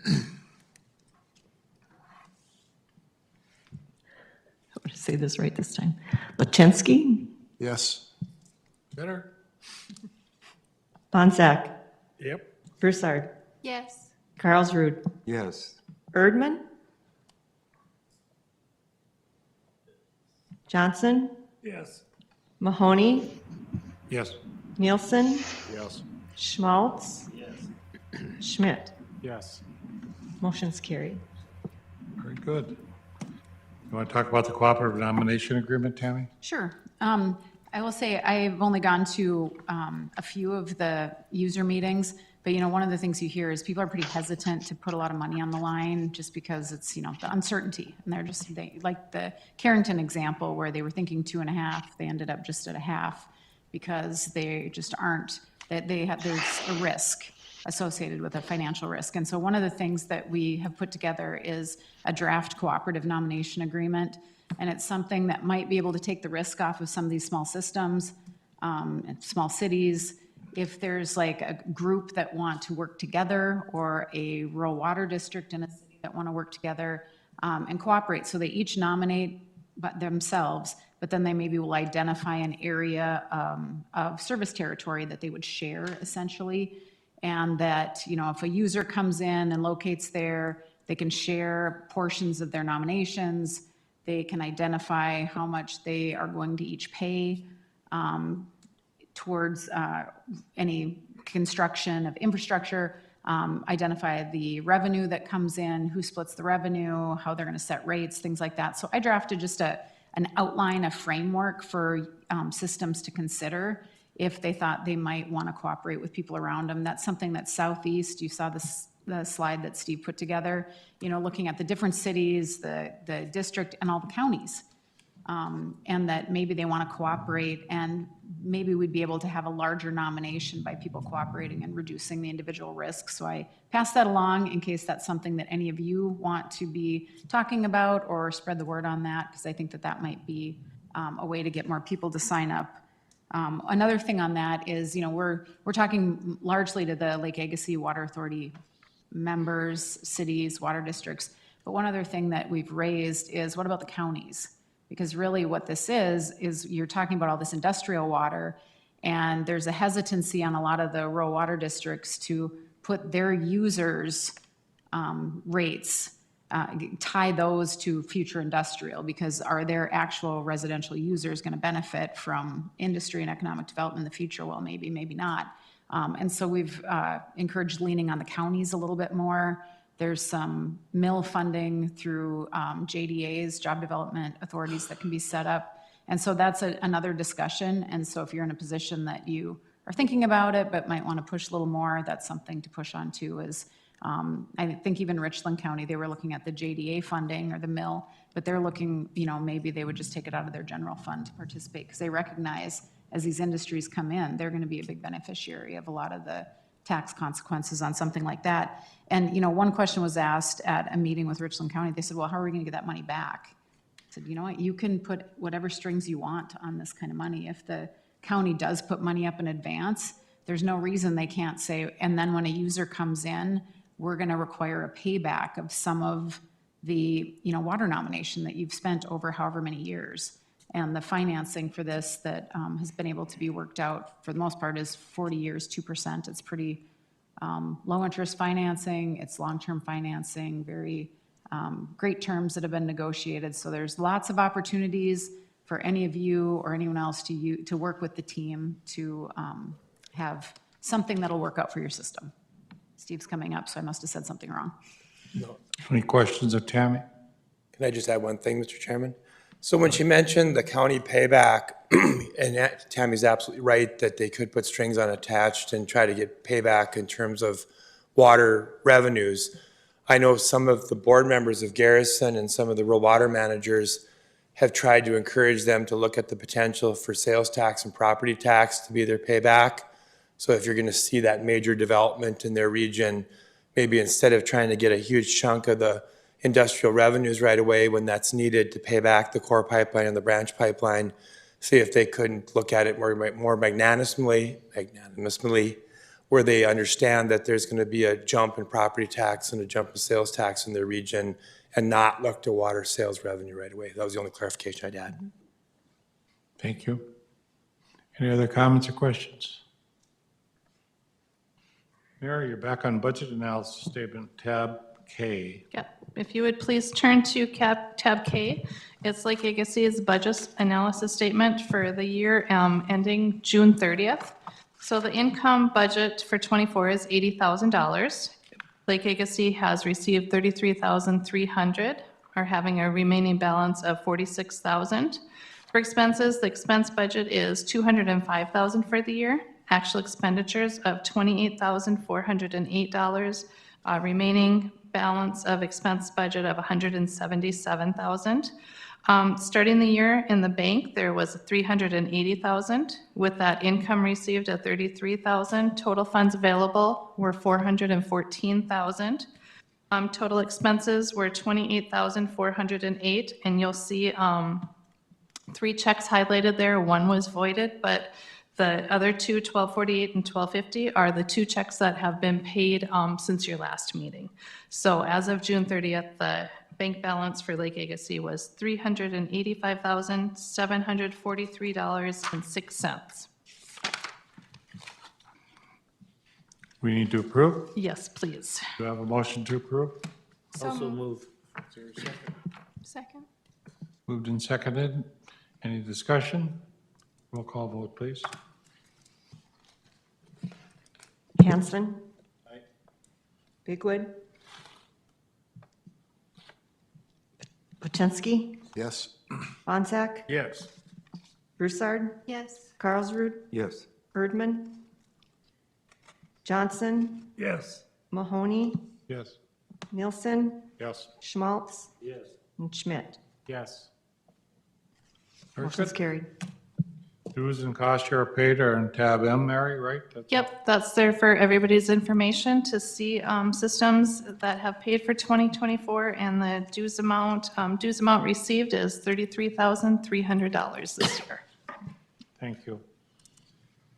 C: want to say this right this time. Lachensky.
J: Yes.
A: Better?
C: Bonsack.
F: Yep.
C: Broussard.
B: Yes.
C: Carlsrud.
H: Yes.
C: Erdman. Johnson.
F: Yes.
C: Mahoney.
A: Yes.
C: Nielsen.
A: Yes.
C: Schmaltz. Schmidt.
A: Yes.
C: Motion's carried.
A: Very good. You want to talk about the cooperative nomination agreement, Tammy?
L: Sure. I will say I've only gone to a few of the user meetings, but one of the things you hear is people are pretty hesitant to put a lot of money on the line just because it's, the uncertainty. And they like the Carrington example where they were thinking 2.5, they ended up just at 1/2 because they just aren't, there's a risk associated with a financial risk. And so one of the things that we have put together is a draft cooperative nomination agreement. And it's something that might be able to take the risk off of some of these small systems, and small cities. If there's like a group that want to work together or a rural water district in a city that want to work together and cooperate. So they each nominate themselves, but then they maybe will identify an area of service territory that they would share essentially. And that, if a user comes in and locates there, they can share portions of their nominations. They can identify how much they are going to each pay towards any construction of infrastructure, identify the revenue that comes in, who splits the revenue, how they're going to set rates, things like that. So I drafted just an outline, a framework for systems to consider if they thought they might want to cooperate with people around them. That's something that Southeast, you saw the slide that Steve put together, looking at the different cities, the district, and all the counties. And that maybe they want to cooperate, and maybe we'd be able to have a larger nomination by people cooperating and reducing the individual risk. So I passed that along in case that's something that any of you want to be talking about or spread the word on that, because I think that might be a way to get more people to sign up. Another thing on that is, we're talking largely to the Lake Agassiz Water Authority members, cities, water districts. But one other thing that we've raised is, what about the counties? Because really what this is you're talking about all this industrial water, and there's a hesitancy on a lot of the rural water districts to put their users' rates, tie those to future industrial, because are their actual residential users going to benefit from industry and economic development in the future? Well, maybe, maybe not. And so we've encouraged leaning on the counties a little bit more. There's some mill funding through JDAs, job development authorities, that can be set up. And so that's another discussion. And so if you're in a position that you are thinking about it, but might want to push a little more, that's something to push on too. Is I think even Richland County, they were looking at the JDA funding or the mill, but they're looking, maybe they would just take it out of their general fund to participate, because they recognize as these industries come in, they're going to be a big beneficiary of a lot of the tax consequences on something like that. And, one question was asked at a meeting with Richland County. They said, well, how are we going to get that money back? I said, you know what, you can put whatever strings you want on this kind of money. If the county does put money up in advance, there's no reason they can't say, and then when a user comes in, we're going to require a payback of some of the, water nomination that you've spent over however many years. And the financing for this that has been able to be worked out for the most part is 40 years, 2%. It's pretty low interest financing. It's long-term financing, very great terms that have been negotiated. So there's lots of opportunities for any of you or anyone else to work with the team to have something that'll work out for your system. Steve's coming up, so I must have said something wrong.
A: Any questions of Tammy?
K: Can I just add one thing, Mr. Chairman? So when she mentioned the county payback, and Tammy's absolutely right that they could put strings on attached and try to get payback in terms of water revenues. I know some of the board members of Garrison and some of the rural water managers have tried to encourage them to look at the potential for sales tax and property tax to be their payback. So if you're going to see that major development in their region, maybe instead of trying to get a huge chunk of the industrial revenues right away when that's needed to pay back the core pipeline and the branch pipeline, see if they couldn't look at it more magnanimously, where they understand that there's going to be a jump in property tax and a jump in sales tax in their region, and not look to water sales revenue right away. That was the only clarification I'd add.
A: Thank you. Any other comments or questions? Mary, you're back on budget analysis statement, tab K.
B: Yep. If you would please turn to tab K. It's Lake Agassiz budget analysis statement for the year ending June 30th. So the income budget for '24 is $80,000. Lake Agassiz has received $33,300, are having a remaining balance of $46,000. For expenses, the expense budget is $205,000 for the year. Actual expenditures of $28,408. Remaining balance of expense budget of $177,000. Starting the year in the bank, there was $380,000. With that income received at $33,000, total funds available were $414,000. Total expenses were $28,408, and you'll see 3 checks highlighted there. One was voided, but the other two, 1248 and 1250, are the 2 checks that have been paid since your last meeting. So as of June 30th, the bank balance for Lake Agassiz was $385,743.06.
A: We need to approve.
B: Yes, please.
A: Do I have a motion to approve?
F: Also move.
B: Second.
A: Moved and seconded. Any discussion? Roll call vote, please.
C: Hanson. Bigwood. Potensky.
J: Yes.
C: Bonsack.
A: Yes.
C: Broussard.
B: Yes.
C: Carlsrud.
D: Yes.
C: Erdman. Johnson.
F: Yes.
C: Mahoney.
A: Yes.
C: Nielsen.
A: Yes.
C: Schmaltz.
F: Yes.
C: And Schmidt.
A: Yes. Very
C: Motion's
A: good.
C: carried.
A: Dues and cost share paid are in tab M, Mary, right? That's-
B: Yep, that's there for everybody's information to see systems that have paid for 2024, and the dues amount received is $33,300 this year.
A: Thank you.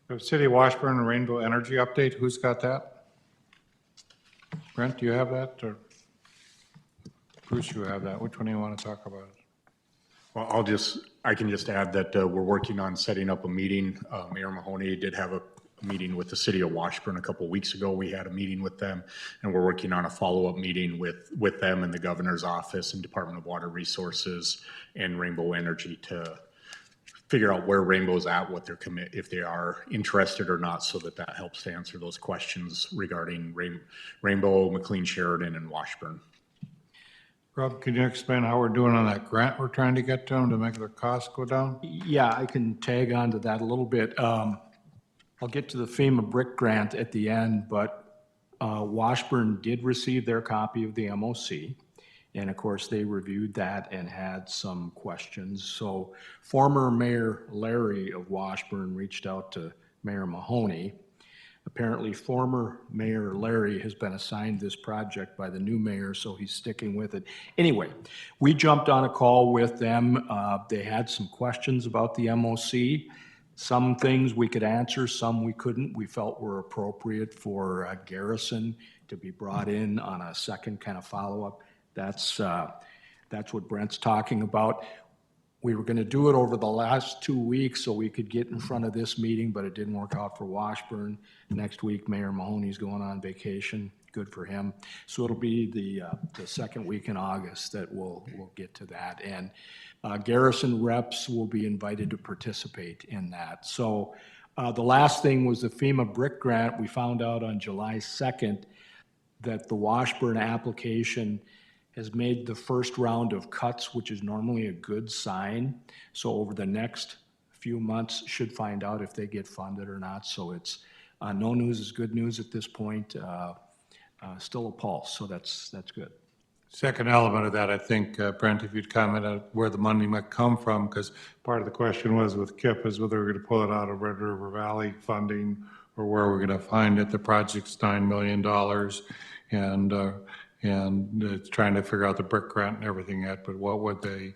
A: We have City of Washburn and Rainbow Energy update. Who's got that? Brent, do you have that, or Bruce, you have that? Which one do you want to talk about?
M: Well, I can just add that we're working on setting up a meeting. Mayor Mahoney did have a meeting with the city of Washburn a couple of weeks ago. We had a meeting with them, and we're working on a follow-up meeting with them and the governor's office and Department of Water Resources and Rainbow Energy to figure out where Rainbow's at, what their if they are interested or not, so that helps to answer those questions regarding Rainbow, McLean, Sheridan, and Washburn.
A: Rob, can you explain how we're doing on that grant we're trying to get to them to make their costs go down?
H: Yeah, I can tag on to that a little bit. I'll get to the FEMA brick grant at the end, but Washburn did receive their copy of the MOC. And of course, they reviewed that and had some questions. So former Mayor Larry of Washburn reached out to Mayor Mahoney. Apparently, former Mayor Larry has been assigned this project by the new mayor, so he's sticking with it. Anyway, we jumped on a call with them. They had some questions about the MOC. Some things we could answer, some we couldn't. We felt were appropriate for Garrison to be brought in on a second kind of follow-up. That's what Brent's talking about. We were going to do it over the last 2 weeks so we could get in front of this meeting, but it didn't work out for Washburn. Next week, Mayor Mahoney's going on vacation. Good for him. So it'll be the second week in August that we'll get to that. And Garrison reps will be invited to participate in that. So the last thing was the FEMA brick grant. We found out on July 2nd that the Washburn application has made the first round of cuts, which is normally a good sign. So over the next few months, should find out if they get funded or not. So it's no news is good news at this point. Still a pulse, so that's good.
A: Second element of that, I think, Brent, if you'd comment on where the money might come from, because part of the question was with KIP is whether we're going to pull it out of Red River Valley funding or where we're going to find it. The project's $9 million, and it's trying to figure out the brick grant and everything yet, but what would they,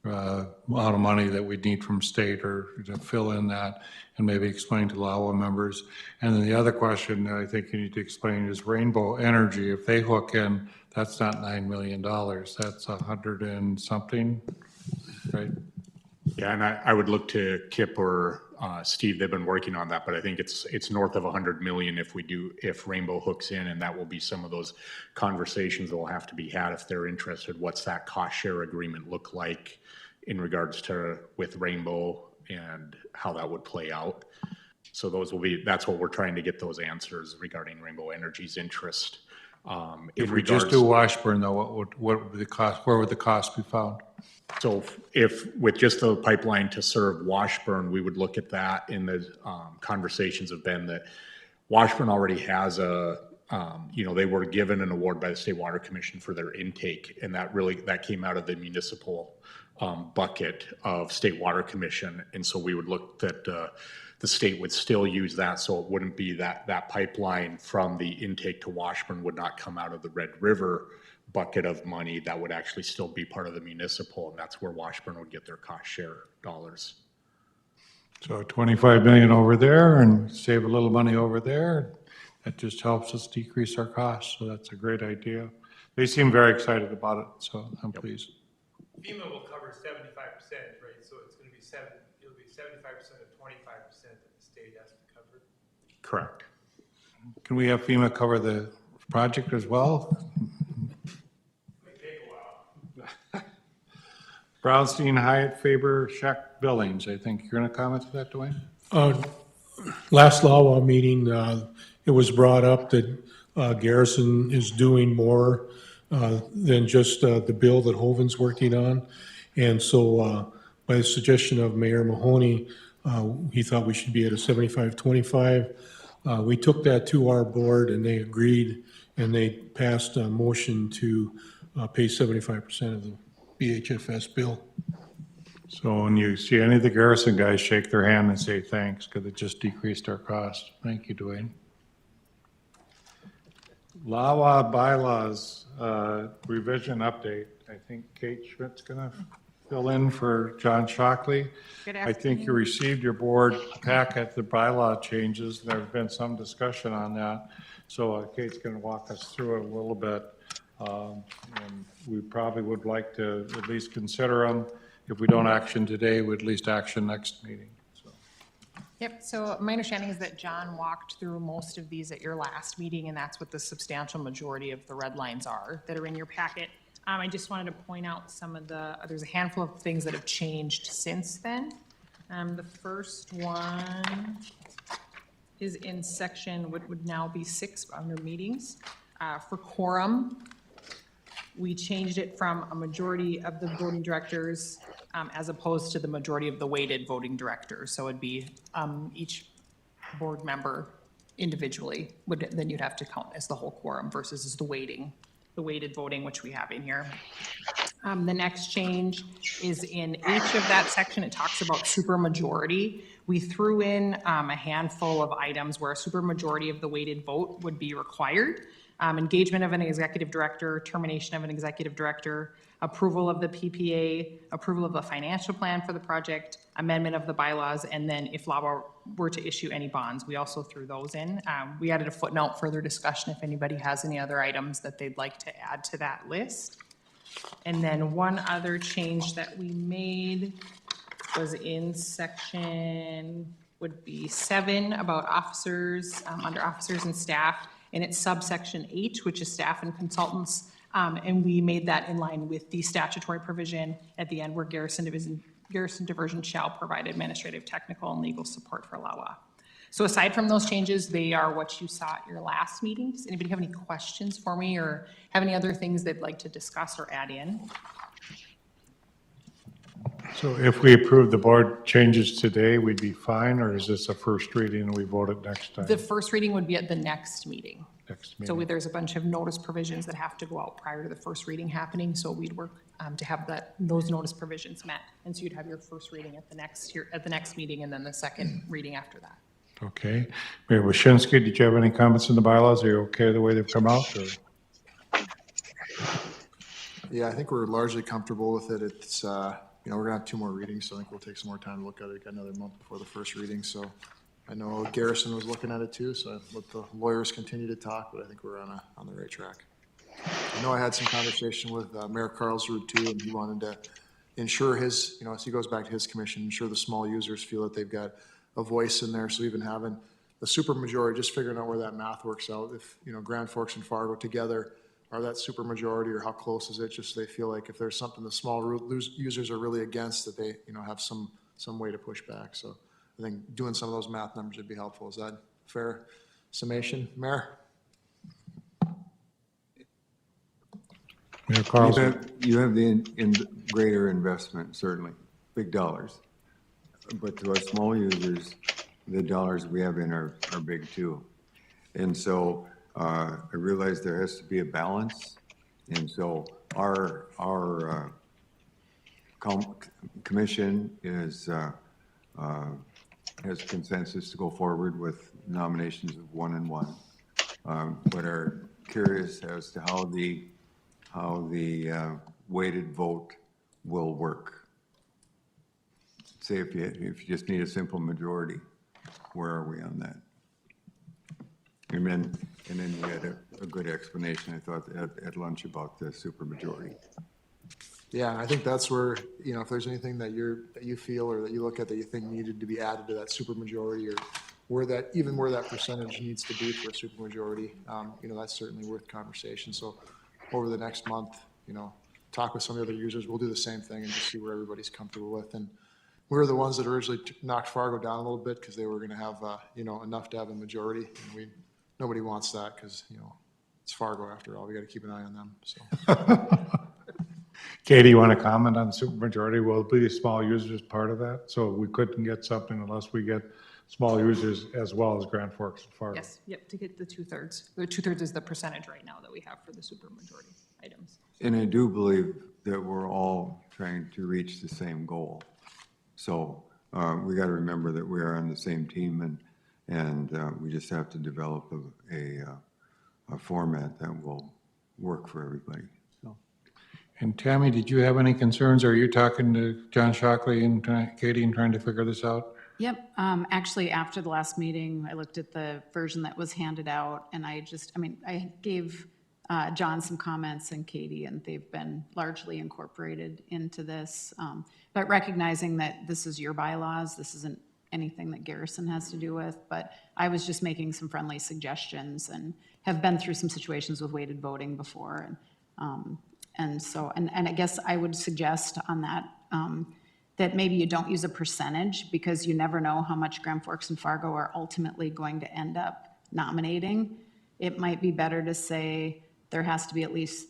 A: amount of money that we'd need from state or to fill in that, and maybe explain to LAWA members. And then the other question that I think you need to explain is Rainbow Energy. If they hook in, that's not $9 million, that's 100 and something, right?
M: Yeah, and I would look to Kip or Steve. They've been working on that, but I think it's north of 100 million if Rainbow hooks in, and that will be some of those conversations that will have to be had if they're interested. What's that cost share agreement look like in regards to with Rainbow and how that would play out? So that's what we're trying to get those answers regarding Rainbow Energy's interest.
A: If we just do Washburn, though, what would be the cost? Where would the cost be found?
M: So if with just the pipeline to serve Washburn, we would look at that in the conversations have been that Washburn already has they were given an award by the State Water Commission for their intake, and that came out of the municipal bucket of State Water Commission. And so we would look that the state would still use that, so it wouldn't be that pipeline from the intake to Washburn would not come out of the Red River bucket of money. That would actually still be part of the municipal, and that's where Washburn would get their cost share dollars.
A: So 25 million over there and save a little money over there. That just helps us decrease our costs. So that's a great idea. They seem very excited about it, so I'm pleased.
N: FEMA will cover 75%, right? So it's going to be 75% of 25% that the state has to cover.
M: Correct.
A: Can we have FEMA cover the project as well? Brownstein, Hyatt, Faber, Scheck, Billings. I think you're going to comment to that, Dwayne?
I: Last LAWA meeting, it was brought up that Garrison is doing more than just the bill that Hoven's working on. And so by the suggestion of Mayor Mahoney, he thought we should be at a 75-25. We took that to our board and they agreed, and they passed a motion to pay 75% of the BHFS bill.
A: So when you see any of the Garrison guys shake their hand and say thanks, because it just decreased our cost. Thank you, Dwayne. LAWA bylaws revision update. I think Kate Schmidt's going to fill in for John Shockley.
L: Good
A: I think you received your board packet, the bylaw changes. There's been some discussion on that. So Kate's going to walk us through it a little bit. And we probably would like to at least consider them if we don't action today, we at least action next meeting. So,
O: Yep, so my understanding is that John walked through most of these at your last meeting, and that's what the substantial majority of the red lines are that are in your packet. I just wanted to point out some of there's a handful of things that have changed since then. The first one is in section, what would now be 6 under meetings. For quorum, we changed it from a majority of the voting directors as opposed to the majority of the weighted voting directors. So it'd be each board member individually then you'd have to count as the whole quorum versus as the weighted voting, which we have in here. The next change is in H of that section. It talks about supermajority. We threw in a handful of items where a supermajority of the weighted vote would be required. Engagement of an executive director, termination of an executive director, approval of the PPA, approval of the financial plan for the project, amendment of the bylaws, and then if LAWA were to issue any bonds, we also threw those in. We added a footnote, further discussion if anybody has any other items that they'd like to add to that list. And then one other change that we made was in section, would be 7 about officers, under officers and staff, and it's subsection H, which is staff and consultants. And we made that in line with the statutory provision at the end where Garrison Diversion shall provide administrative, technical, and legal support for LAWA. So aside from those changes, they are what you saw at your last meeting. Does anybody have any questions for me or have any other things they'd like to discuss or add in?
A: so if we approve the board changes today, we'd be fine, or is this a first reading and we vote it next time?
O: The first reading would be at the next meeting.
A: Next
O: So
A: meeting.
O: there's a bunch of notice provisions that have to go out prior to the first reading happening, so we'd work to have those notice provisions met. And so you'd have your first reading at the next meeting and then the second reading after that.
A: Okay. Mayor Waschinsky, did you have any comments on the bylaws? Are you okay the way they've come out? Or?
J: Yeah, I think we're largely comfortable with it. It's, we're gonna have 2 more readings, so I think we'll take some more time to look at it. Got another month before the first reading, so I know Garrison was looking at it too, so I let the lawyers continue to talk, but I think we're on the right track. I know I had some conversation with Mayor Carlsrud too, and he wanted to ensure his, as he goes back to his commission, ensure the small users feel that they've got a voice in there. So even having a supermajority, just figuring out where that math works out. If, Grand Forks and Fargo together are that supermajority, or how close is it? Just so they feel like if there's something the small users are really against, that they, have some way to push back. So I think doing some of those math numbers would be helpful. Is that fair summation, Mayor?
A: Mayor Carlson?
P: You have the greater investment, certainly, big dollars. But to our small users, the dollars we have in are big too. And so I realize there has to be a balance. And so our commission has consensus to go forward with nominations of 1 and 1. But are curious as to how the weighted vote will work. Say if you just need a simple majority, where are we on that? And then you had a good explanation, I thought, at lunch about the supermajority.
J: Yeah, I think that's where, if there's anything that you feel or that you look at that you think needed to be added to that supermajority, or where that percentage needs to be for a supermajority, that's certainly worth conversation. So over the next month, talk with some of the other users. We'll do the same thing and just see where everybody's comfortable with. And we were the ones that originally knocked Fargo down a little bit because they were going to have, enough to have a majority. And nobody wants that because, it's Fargo after all. We got to keep an eye on them. So.
A: Katie, you want to comment on supermajority? Will be small users part of that? So we couldn't get something unless we get small users as well as Grand Forks and Fargo.
O: Yes, yep, to get the 2/3. The 2/3 is the percentage right now that we have for the supermajority items.
P: And I do believe that we're all trying to reach the same goal. So we got to remember that we are on the same team, and we just have to develop a format that will work for everybody. So.
A: And Tammy, did you have any concerns? Are you talking to John Shockley and Katie and trying to figure this out?
L: Yep. Actually, after the last meeting, I looked at the version that was handed out, and I gave John some comments and Katie, and they've been largely incorporated into this. But recognizing that this is your bylaws, this isn't anything that Garrison has to do with, but I was just making some friendly suggestions and have been through some situations with weighted voting before. And so, and I guess I would suggest on that, that maybe you don't use a percentage, because you never know how much Grand Forks and Fargo are ultimately going to end up nominating. It might be better to say there has to be at least,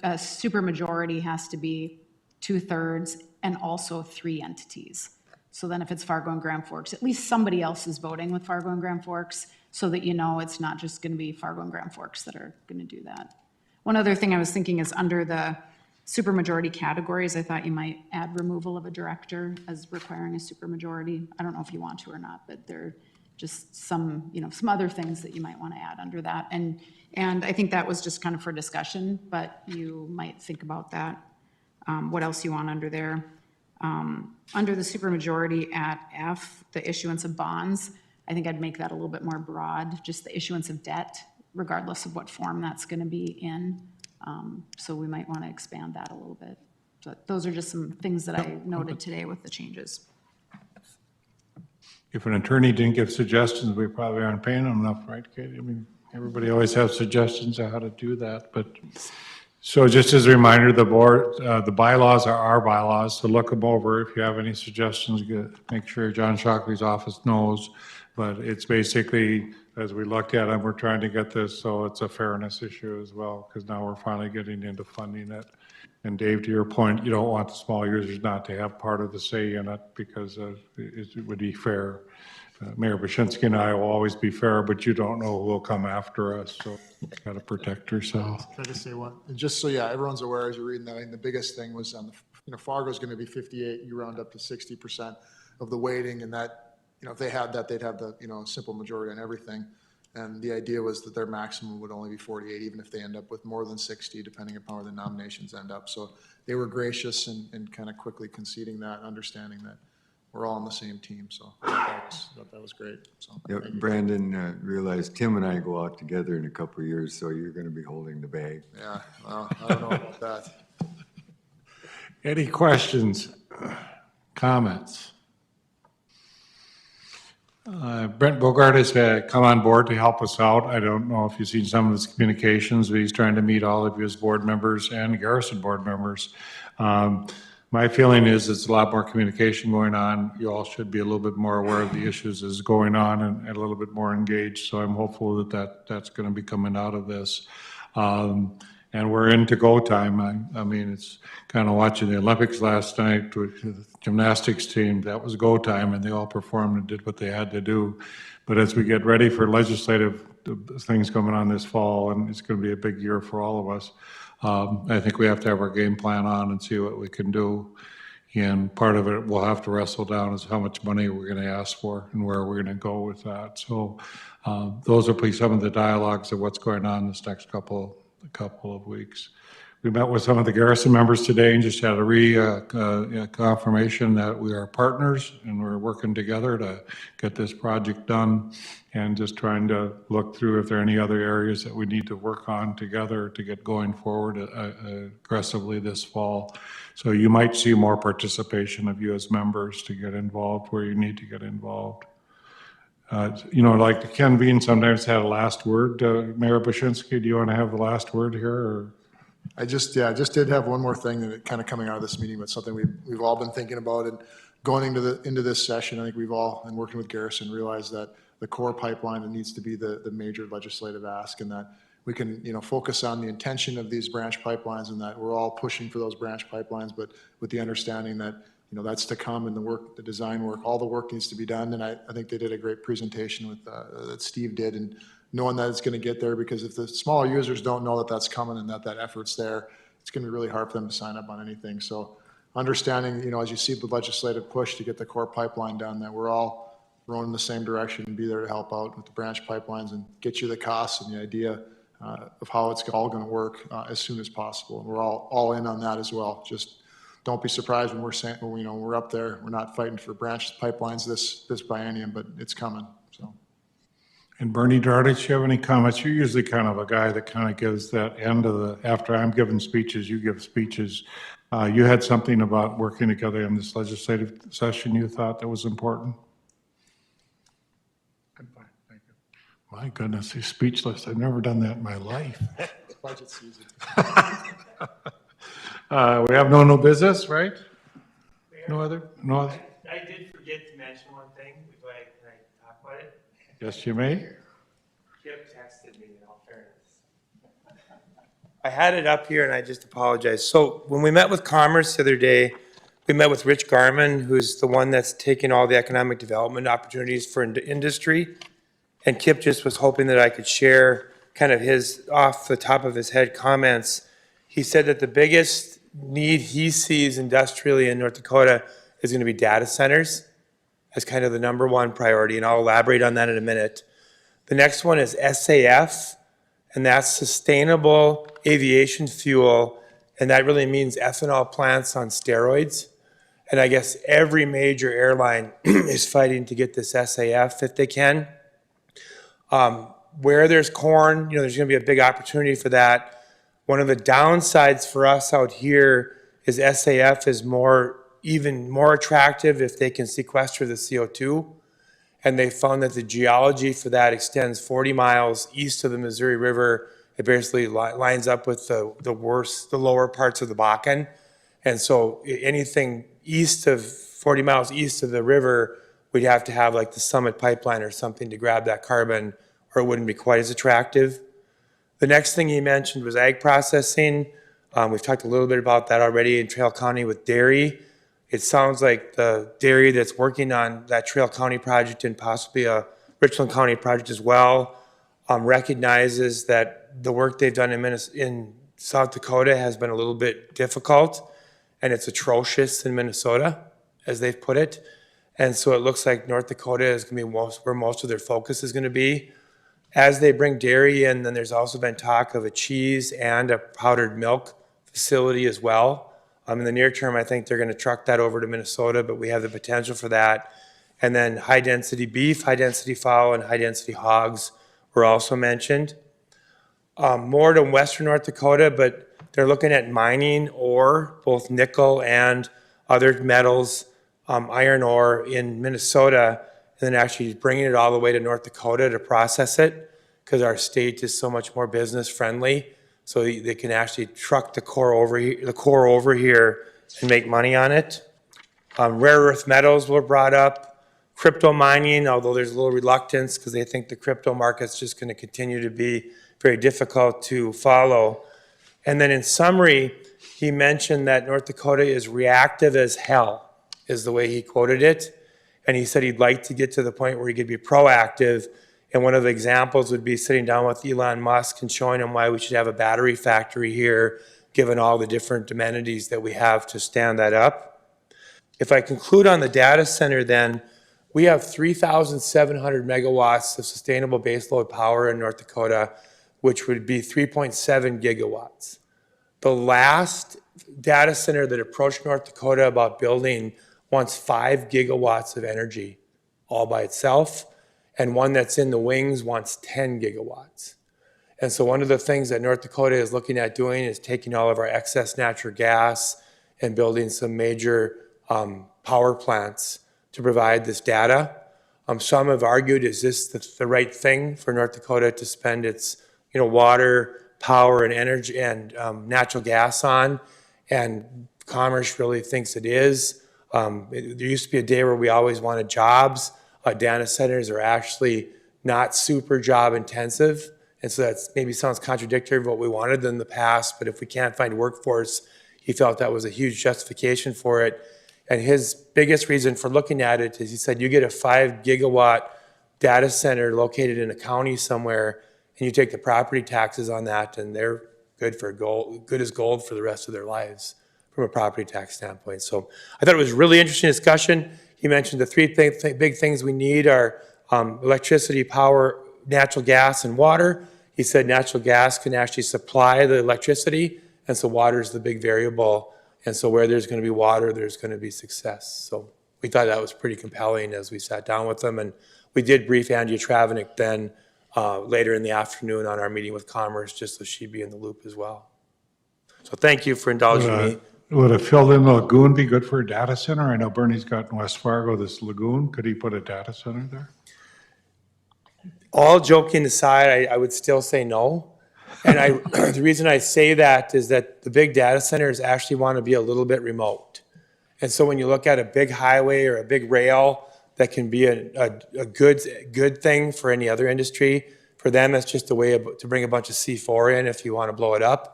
L: a supermajority has to be 2/3 and also 3 entities. So then if it's Fargo and Grand Forks, at least somebody else is voting with Fargo and Grand Forks, so that you know it's not just going to be Fargo and Grand Forks that are going to do that. One other thing I was thinking is under the supermajority categories, I thought you might add removal of a director as requiring a supermajority. I don't know if you want to or not, but there are just some, some other things that you might want to add under that. And I think that was just kind of for discussion, but you might think about that. What else you want under there? Under the supermajority at F, the issuance of bonds, I think I'd make that a little bit more broad, just the issuance of debt, regardless of what form that's going to be in. So we might want to expand that a little bit. But those are just some things that I noted today with the changes.
A: If an attorney didn't give suggestions, we probably aren't paying them enough, right, Katie? I mean, everybody always has suggestions on how to do that, but. So just as a reminder, the board, the bylaws are our bylaws, so look them over. If you have any suggestions, make sure John Shockley's office knows. But it's basically, as we looked at them, we're trying to get this, so it's a fairness issue as well, because now we're finally getting into funding it. And Dave, to your point, you don't want the small users not to have part of the say in it, because it would be fair. Mayor Bashinsky and I will always be fair, but you don't know who will come after us, so got to protect yourself.
J: Can I just say one? And just so, everyone's aware as you're reading that, I think the biggest thing was on the, Fargo's going to be 58, you round up to 60% of the weighting, and that, if they had that, they'd have the, simple majority on everything. And the idea was that their maximum would only be 48, even if they end up with more than 60, depending upon where the nominations end up. So they were gracious and kind of quickly conceding that, understanding that we're all on the same team, so I thought that was great. So,
P: Yep, Brandon realized Tim and I go out together in a couple of years, so you're going to be holding the bag.
J: Yeah, well, I don't know about that.
A: Any questions, comments? Brent Bogart has come on board to help us out. I don't know if you've seen some of his communications, but he's trying to meet all of you as board members and Garrison board members. My feeling is it's a lot more communication going on. You all should be a little bit more aware of the issues that's going on and a little bit more engaged. So I'm hopeful that's going to be coming out of this. And we're into go time. I mean, it's kind of watching the Olympics last night with the gymnastics team. That was go time, and they all performed and did what they had to do. But as we get ready for legislative things coming on this fall, and it's going to be a big year for all of us, I think we have to have our game plan on and see what we can do. And part of it we'll have to wrestle down is how much money we're going to ask for and where we're going to go with that. So those will be some of the dialogues of what's going on this next couple of weeks. We met with some of the Garrison members today and just had a confirmation that we are partners and we're working together to get this project done, and just trying to look through if there are any other areas that we need to work on together to get going forward aggressively this fall. So you might see more participation of you as members to get involved where you need to get involved. Like Ken Bean sometimes had a last word. Mayor Bashinsky, do you want to have the last word here? Or?
J: I just did have one more thing that kind of coming out of this meeting, but something we've all been thinking about, and going into this session, I think we've all, and working with Garrison, realized that the core pipeline needs to be the major legislative ask, and that we can, focus on the intention of these branch pipelines, and that we're all pushing for those branch pipelines, but with the understanding that, that's to come, and the design work, all the work needs to be done. And I think they did a great presentation with that Steve did, and knowing that it's going to get there, because if the smaller users don't know that that's coming and that effort's there, it's going to be really hard for them to sign up on anything. So understanding, as you see the legislative push to get the core pipeline done, that we're all rowing in the same direction and be there to help out with the branch pipelines and get you the costs and the idea of how it's all going to work as soon as possible. And we're all in on that as well. Just don't be surprised when we're saying, we're up there. We're not fighting for branch pipelines this biennium, but it's coming. So.
A: And Bernie Dardich, you have any comments? You're usually kind of a guy that kind of gives that end of the, after I'm giving speeches, you give speeches. You had something about working together in this legislative session you thought that was important? I'm fine, thank you. My goodness, he's speechless. I've never done that in my life.
J: Budget season.
A: We have no new business, right? No other?
K: I did forget to mention one thing. Can I talk about it?
A: Yes, you may.
K: Kip texted me in all fairness. I had it up here and I just apologize. So when we met with Commerce the other day, we met with Rich Garman, who's the one that's taking all the economic development opportunities for industry. And Kip just was hoping that I could share kind of his, off the top of his head comments. He said that the biggest need he sees industrially in North Dakota is going to be data centers as kind of the number one priority, and I'll elaborate on that in a minute. The next one is SAF, and that's sustainable aviation fuel, and that really means ethanol plants on steroids. And I guess every major airline is fighting to get this SAF if they can. Where there's corn, there's going to be a big opportunity for that. One of the downsides for us out here is SAF is even more attractive if they can sequester the CO2. And they found that the geology for that extends 40 miles east of the Missouri River. It basically lines up with the lower parts of the Bakken. And so anything east of 40 miles east of the river, we'd have to have like the Summit Pipeline or something to grab that carbon, or it wouldn't be quite as attractive. The next thing he mentioned was ag processing. We've talked a little bit about that already in Trail County with dairy. It sounds like the dairy that's working on that Trail County project and possibly a Richland County project as well recognizes that the work they've done in South Dakota has been a little bit difficult, and it's atrocious in Minnesota, as they've put it. And so it looks like North Dakota is going to be where most of their focus is going to be. As they bring dairy in, then there's also been talk of a cheese and a powdered milk facility as well. In the near term, I think they're going to truck that over to Minnesota, but we have the potential for that. And then high-density beef, high-density fowl, and high-density hogs were also mentioned. More to western North Dakota, but they're looking at mining ore, both nickel and other metals, iron ore in Minnesota, and then actually bringing it all the way to North Dakota to process it, because our state is so much more business friendly. So they can actually truck the core over here and make money on it. Rare earth metals were brought up. Crypto mining, although there's a little reluctance because they think the crypto market's just going to continue to be very difficult to follow. And then in summary, he mentioned that North Dakota is reactive as hell, is the way he quoted it. And he said he'd like to get to the point where he could be proactive. And one of the examples would be sitting down with Elon Musk and showing him why we should have a battery factory here, given all the different amenities that we have to stand that up. If I conclude on the data center, then we have 3,700 megawatts of sustainable baseload power in North Dakota, which would be 3.7 gigawatts. The last data center that approached North Dakota about building wants 5 gigawatts of energy all by itself, and one that's in the wings wants 10 gigawatts. And so one of the things that North Dakota is looking at doing is taking all of our excess natural gas and building some major power plants to provide this data. Some have argued, is this the right thing for North Dakota to spend its water, power, and energy and natural gas on? And Commerce really thinks it is. There used to be a day where we always wanted jobs. Data centers are actually not super job intensive. And so that maybe sounds contradictory of what we wanted in the past, but if we can't find workforce, he felt that was a huge justification for it. And his biggest reason for looking at it is he said, you get a 5 gigawatt data center located in a county somewhere, and you take the property taxes on that, and they're good as gold for the rest of their lives from a property tax standpoint. So I thought it was a really interesting discussion. He mentioned the three big things we need are electricity, power, natural gas, and water. He said natural gas can actually supply the electricity, and so water is the big variable. And so where there's going to be water, there's going to be success. So we thought that was pretty compelling as we sat down with them. And we did brief Andrea Travanik then later in the afternoon on our meeting with Commerce, just so she'd be in the loop as well. So thank you for indulging me.
A: Would a filled-in lagoon be good for a data center? I know Bernie's got in West Fargo this lagoon. Could he put a data center there?
K: All joking aside, I would still say no. And the reason I say that is that the big data centers actually want to be a little bit remote. And so when you look at a big highway or a big rail, that can be a good thing for any other industry. For them, it's just a way to bring a bunch of C4 in if you want to blow it up.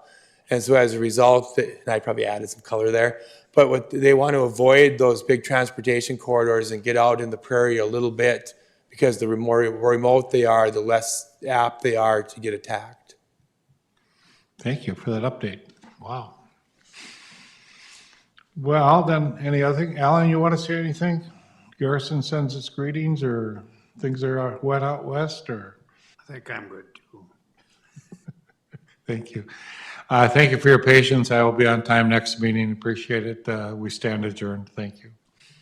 K: And so as a result, and I probably added some color there, but what they want to avoid those big transportation corridors and get out in the prairie a little bit, because the more remote they are, the less apt they are to get attacked.
A: Thank you for that update. Wow. Well, then, any other thing? Alan, you want to say anything? Garrison sends its greetings, or things are wet out west, or?
F: I think I'm good too.
A: Thank you. Thank you for your patience. I will be on time next meeting. Appreciate it. We stand adjourned. Thank you.